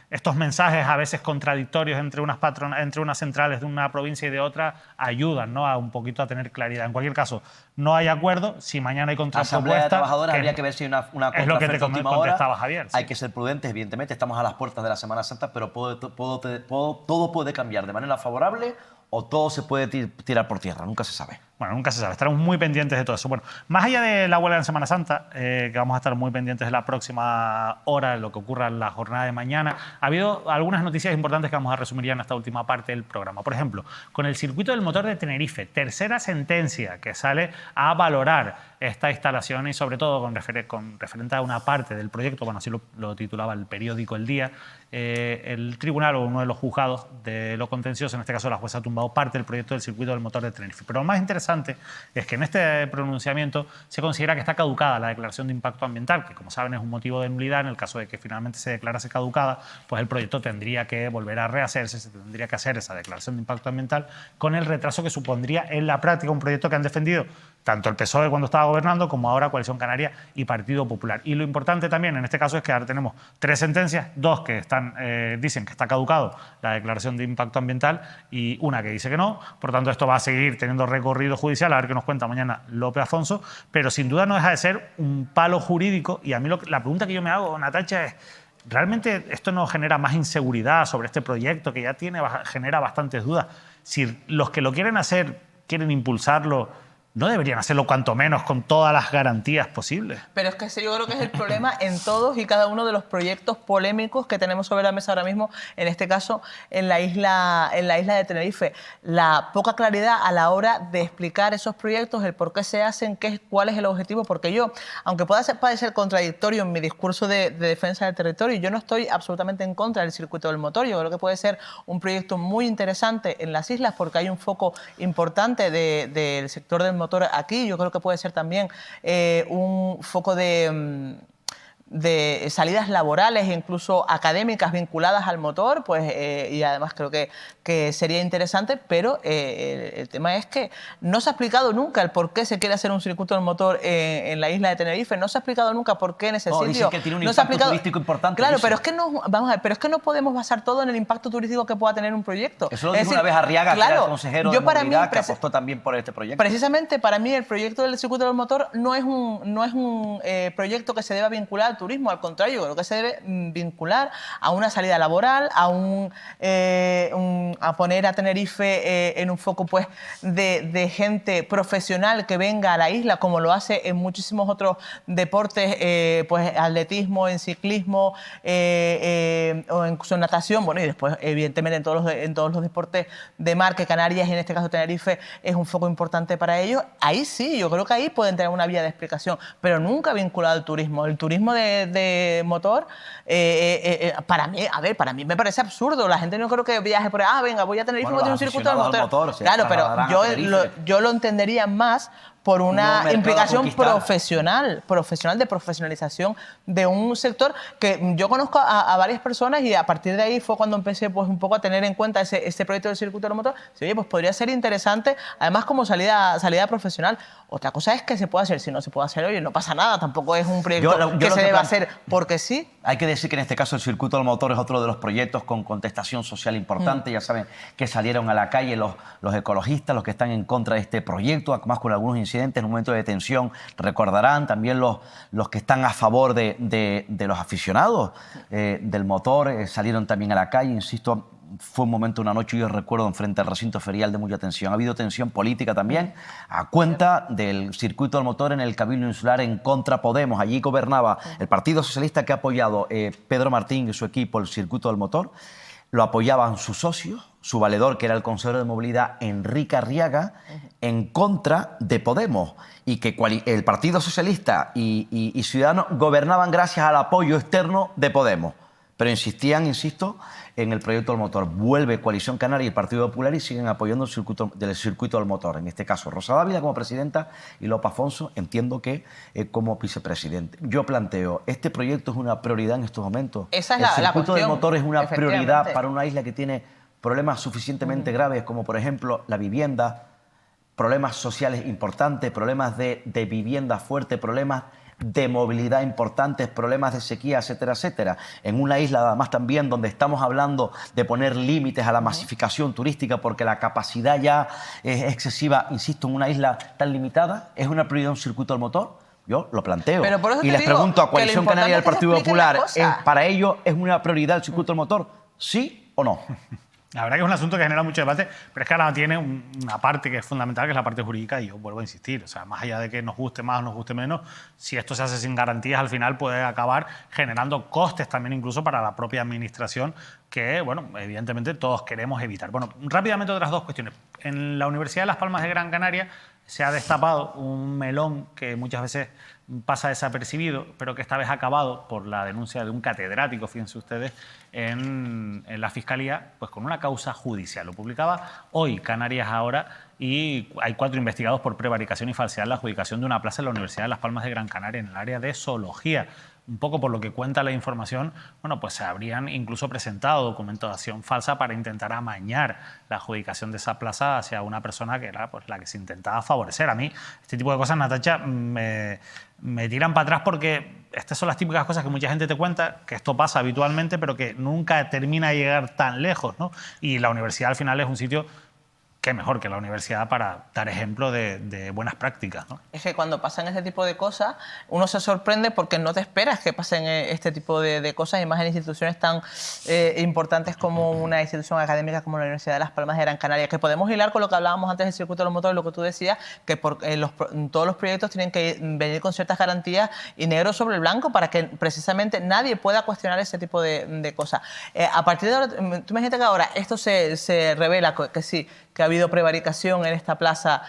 estos mensajes a veces contradictorios entre unas centrales de una provincia y de otra ayudan, ¿no?, a un poquito a tener claridad. En cualquier caso, no hay acuerdo. Si mañana hay contrapropuesta... Asamblea de Trabajadores habría que ver si hay una es lo que te última hora. contestaba Javier. Sí. Hay que ser prudentes, evidentemente. Estamos a las puertas de la Semana Santa, pero todo puede cambiar de manera favorable o todo se puede tirar por tierra. Nunca se sabe. Bueno, nunca se sabe. Estaremos muy pendientes de todo eso. Bueno, más allá de la huelga en Semana Santa, que vamos a estar muy pendientes de la próxima hora, de lo que ocurra en la jornada de mañana, ha habido algunas noticias importantes que vamos a resumir ya en esta última parte del programa. Por ejemplo, con el circuito del motor de Tenerife, tercera sentencia que sale a valorar esta instalación y sobre todo con referente a una parte del proyecto, bueno, así lo titulaba el periódico El Día, el tribunal o uno de los juzgados de lo contencioso, en este caso la jueza ha tumbado parte del proyecto del circuito del motor de Tenerife. Pero lo más interesante es que en este pronunciamiento se considera que está caducada la declaración de impacto ambiental, que como saben es un motivo de nulidad. En el caso de que finalmente se declarase caducada, pues el proyecto tendría que volver a rehacerse, se tendría que hacer esa declaración de impacto ambiental con el retraso que supondría en la práctica un proyecto que han defendido tanto el PSOE cuando estaba gobernando como ahora Coalición Canaria y Partido Popular. Y lo importante también en este caso es que ahora tenemos 3 sentencias, 2 que dicen que está caducado la declaración de impacto ambiental y una que dice que no. Por tanto, esto va a seguir teniendo recorrido judicial, a ver qué nos cuenta mañana López Afonso, pero sin duda no deja de ser un palo jurídico. Y a mí la pregunta que yo me hago, Natacha, es: ¿realmente esto no genera más inseguridad sobre este proyecto que ya genera bastantes dudas? Si los que lo quieren hacer, quieren impulsarlo, ¿no deberían hacerlo cuanto menos con todas las garantías posibles? Pero es que ese yo creo que es el problema en todos y cada uno de los proyectos polémicos que tenemos sobre la mesa ahora mismo, en este caso en la isla de Tenerife. La poca claridad a la hora de explicar esos proyectos, el por qué se hacen, cuál es el objetivo, porque yo, aunque pueda parecer contradictorio en mi discurso de defensa del territorio, yo no estoy absolutamente en contra del circuito del motor. Yo creo que puede ser un proyecto muy interesante en las islas porque hay un foco importante del sector del motor aquí. Yo creo que puede ser también un foco de salidas laborales e incluso académicas vinculadas al motor, pues, y además creo que sería interesante, pero el tema es que no se ha explicado nunca el por qué se quiere hacer un circuito del motor en la isla de Tenerife, no se ha explicado nunca por qué en ese sitio. Dicen que tiene un impacto turístico importante. Claro, pero es que pero es que no podemos basar todo en el impacto turístico que pueda tener un proyecto. Eso lo dijo una vez Arriaga, claro, que era el consejero de movilidad, que apostó también por este proyecto. Precisamente para mí el proyecto del circuito del motor no es un proyecto que se deba vincular al turismo, al contrario, creo que se debe vincular a una salida laboral, a poner a Tenerife en un foco, pues, de gente profesional que venga a la isla, como lo hace en muchísimos otros deportes, pues atletismo, en ciclismo, o incluso en natación, bueno, y después evidentemente en todos los deportes de mar, que Canarias y en este caso Tenerife es un foco importante para ellos. Ahí sí, yo creo que ahí pueden tener una vía de explicación, pero nunca vinculado al turismo. El turismo de motor, para mí me parece absurdo. La gente no creo que viaje por ahí, venga, voy a Tenerife, voy a tener un circuito de motor. Claro, pero yo lo entendería más por una mercado a implicación conquistar. profesional, de profesionalización de un sector que yo conozco a varias personas y a partir de ahí fue cuando empecé pues un poco a tener en cuenta ese proyecto del circuito del motor. Sí, oye, pues podría ser interesante, además como salida profesional. Otra cosa es que se puede hacer, si no se puede hacer, oye, no pasa nada, tampoco es un proyecto que se deba hacer porque sí. Hay que decir que en este caso el circuito del motor es otro de los proyectos con contestación social importante. Ya saben que salieron a la calle los ecologistas, los que están en contra de este proyecto, además con algunos incidentes en un momento de tensión, recordarán también los que están a favor de los aficionados del motor, salieron también a la calle, insisto. Fue un momento, una noche, yo recuerdo, enfrente al recinto ferial de mucha tensión. Ha habido tensión política también, a cuenta del circuito del motor en el Cabildo Insular en contra Podemos. Allí gobernaba el Partido Socialista, que ha apoyado Pedro Martín y su equipo el circuito del motor. Lo apoyaban sus socios, su valedor, que era el consejero de movilidad, Enrique Arriaga, en contra de Podemos. Y que el Partido Socialista y Ciudadanos gobernaban gracias al apoyo externo de Podemos. Pero insistían, insisto, en el proyecto del motor. Vuelve Coalición Canaria y el Partido Popular y siguen apoyando el circuito del motor. En este caso, Rosa Dávila como presidenta y Lope Afonso, entiendo que como vicepresidente. Yo planteo, este proyecto es una prioridad en estos momentos. Esa es el la circuito del cuestión, motor es una prioridad efectivamente. para una isla que tiene problemas suficientemente graves, como por ejemplo la vivienda, problemas sociales importantes, problemas de vivienda fuerte, problemas de movilidad importantes, problemas de sequía, etcétera, etcétera. En una isla además también donde estamos hablando de poner límites a la masificación turística porque la capacidad ya es excesiva, insisto, en una isla tan limitada, ¿es una prioridad un circuito del motor? Yo lo planteo. Pero por eso y te les digo pregunto a que lo Coalición importante Canaria y al es que se Partido expliquen las Popular, cosas. ¿para ellos es una prioridad el circuito del motor? ¿Sí o no? La verdad que es un asunto que genera mucho debate, pero es que ahora tiene una parte que es fundamental, que es la parte jurídica, y yo vuelvo a insistir. O sea, más allá de que nos guste más o nos guste menos, si esto se hace sin garantías, al final puede acabar generando costes también incluso para la propia administración, que, bueno, evidentemente todos queremos evitar. Bueno, rápidamente otras dos cuestiones. En la Universidad de Las Palmas de Gran Canaria se ha destapado un melón que muchas veces pasa desapercibido, pero que esta vez ha acabado por la denuncia de un catedrático, fíjense ustedes, en la Fiscalía, pues con una causa judicial. Lo publicaba hoy Canarias Ahora y hay 4 investigados por prevaricación y falsedad en la adjudicación de una plaza en la Universidad de Las Palmas de Gran Canaria en el área de zoología. Un poco por lo que cuenta la información, bueno, pues se habrían incluso presentado documentación falsa para intentar amañar la adjudicación de esa plaza hacia una persona que era pues la que se intentaba favorecer. A mí este tipo de cosas, Natacha, me tiran para atrás porque estas son las típicas cosas que mucha gente te cuenta, que esto pasa habitualmente, pero que nunca termina de llegar tan lejos, ¿no? Y la universidad al final es un sitio qué mejor que la universidad para dar ejemplo de buenas prácticas, ¿no? Es que cuando pasan este tipo de cosas, uno se sorprende porque no te esperas que pasen este tipo de cosas, y más en instituciones tan importantes como una institución académica como la Universidad de Las Palmas de Gran Canaria, que podemos hilar con lo que hablábamos antes del circuito de los motores, lo que tú decías, que todos los proyectos tienen que venir con ciertas garantías y negro sobre blanco para que precisamente nadie pueda cuestionar ese tipo de cosas. A partir de ahora, tú imagínate que ahora esto se revela que sí, que ha habido prevaricación en esta plaza.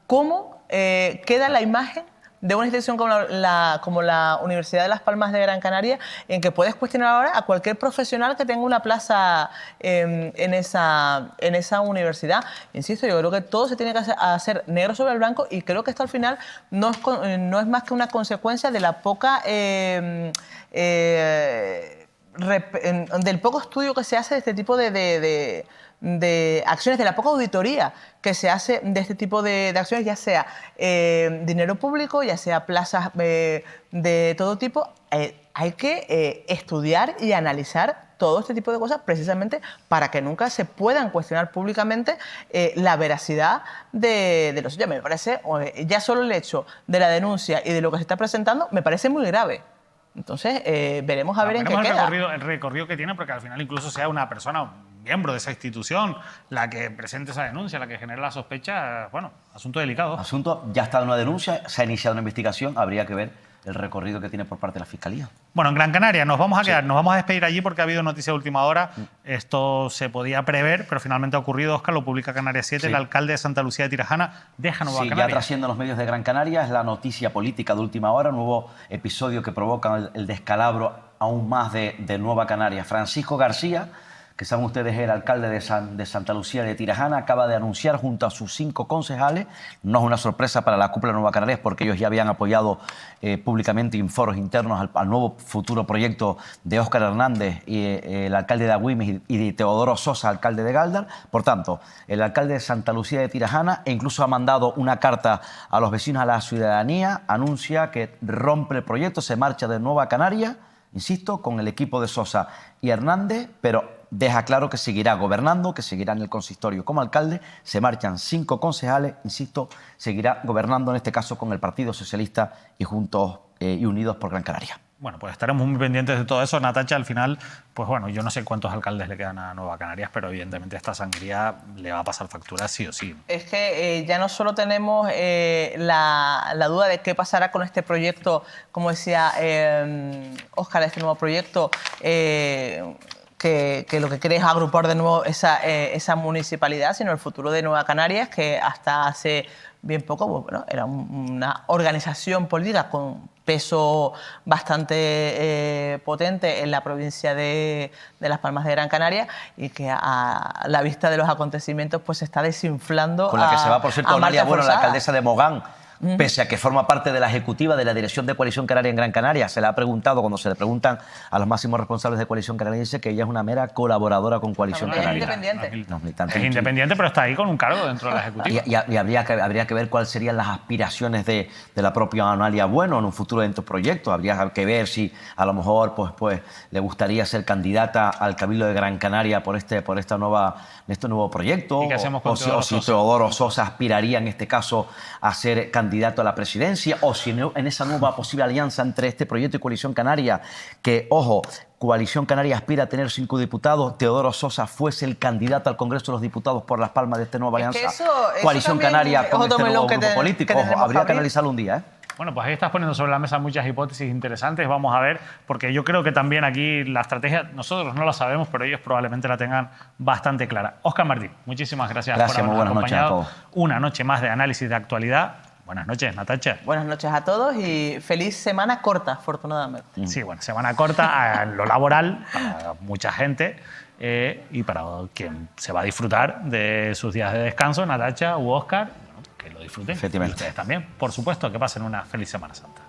¿Cómo queda la imagen de una institución como la Universidad de Las Palmas de Gran Canaria, en que puedes cuestionar ahora a cualquier profesional que tenga una plaza en esa universidad? Insisto, yo creo que todo se tiene que hacer negro sobre el blanco, y creo que esto al final no es más que una consecuencia de la poca... del poco estudio que se hace de este tipo de acciones, de la poca auditoría que se hace de este tipo de acciones, ya sea dinero público, ya sea plazas de todo tipo. Hay que estudiar y analizar todo este tipo de cosas precisamente para que nunca se puedan cuestionar públicamente la veracidad de los hechos. Me parece, ya solo el hecho de la denuncia y de lo que se está presentando, me parece muy grave. Entonces, veremos a ver en qué queda. El recorrido que tiene, porque al final incluso sea una persona, un miembro de esa institución, la que presente esa denuncia, la que genere la sospecha, bueno, asunto delicado. Asunto, ya está una denuncia, se ha iniciado una investigación, habría que ver el recorrido que tiene por parte de la Fiscalía. Bueno, en Gran Canaria nos vamos a quedar, nos vamos a despedir allí porque ha habido noticia de última hora. Esto se podía prever, pero finalmente ha ocurrido. Óscar, lo publica Canarias 7, el alcalde de Santa Lucía de Tirajana deja Nueva Canaria. Ya trasciende los medios de Gran Canaria, es la noticia política de última hora, nuevo episodio que provoca el descalabro aún más de Nueva Canaria. Francisco García, que saben ustedes el alcalde de Santa Lucía de Tirajana acaba de anunciar junto a sus 5 concejales, no es una sorpresa para la cúpula de Nueva Canarias porque ellos ya habían apoyado públicamente en foros internos al nuevo futuro proyecto de Óscar Hernández, el alcalde de Agüimes, y de Teodoro Sosa, alcalde de Gáldar. Por tanto, el alcalde de Santa Lucía de Tirajana incluso ha mandado una carta a los vecinos, a la ciudadanía, anuncia que rompe el proyecto, se marcha de Nueva Canarias, insisto, con el equipo de Sosa y Hernández, pero deja claro que seguirá gobernando, que seguirá en el consistorio como alcalde. Se marchan 5 concejales, insisto, seguirá gobernando en este caso con el Partido Socialista y Juntos y Unidos por Gran Canaria. Bueno, pues estaremos muy pendientes de todo eso. Natacha, al final, pues bueno, yo no sé cuántos alcaldes le quedan a Nueva Canarias, pero evidentemente esta sangría le va a pasar factura sí o sí. Es que ya no solo tenemos la duda de qué pasará con este proyecto, como decía Óscar, este nuevo proyecto, que lo que quiere es agrupar de nuevo esa municipalidad, sino el futuro de Nueva Canarias, que hasta hace bien poco, bueno, era una organización política con peso bastante potente en la provincia de Las Palmas de Gran Canaria, y que a la vista de los acontecimientos pues se está desinflando. Con la que se va, por cierto, Amalia Bueno, la alcaldesa de Mogán, Uh-huh. pese a que forma parte de la ejecutiva de la Dirección de Coalición Canaria en Gran Canaria. Se le ha preguntado, cuando se le preguntan a los máximos responsables de Coalición Canaria, dice que ella es una mera colaboradora con Coalición Es Canaria. independiente. No, militante. Es independiente, pero está ahí con un cargo dentro de la ejecutiva. Y habría que ver cuáles serían las aspiraciones de la propia Amalia Bueno en un futuro de estos proyectos. Habría que ver si a lo mejor pues le gustaría ser candidata al Cabildo de Gran Canaria por este nuevo proyecto. ¿Y qué hacemos con o si Teodoro Sosa aspiraría en este caso a ser candidato a la presidencia, o si no, en esa nueva posible alianza entre este proyecto y Coalición Canaria, que, ojo, Coalición Canaria aspira a tener 5 diputados, Teodoro Sosa fuese el candidato al Congreso de los Diputados por Las Palmas de esta nueva alianza. Eso Coalición Canaria con este nuevo grupo político. Ojo, habría que abrir. analizarlo un día, ¿eh? Bueno, pues ahí estás poniendo sobre la mesa muchas hipótesis interesantes. Vamos a ver, porque yo creo que también aquí la estrategia, nosotros no la sabemos, pero ellos probablemente la tengan bastante clara. Óscar Martín, muchísimas gracias por habernos muy buenas noches a acompañado. todos. Una noche más de análisis de actualidad. Buenas noches, Natacha. Buenas noches a todos y feliz semana corta, afortunadamente. Sí, bueno, semana corta en lo laboral para mucha gente y para quien se va a disfrutar de sus días de descanso, Natacha u Óscar, bueno, que lo disfruten. Efectivamente. Y ustedes también, por supuesto, que pasen una feliz Semana Santa.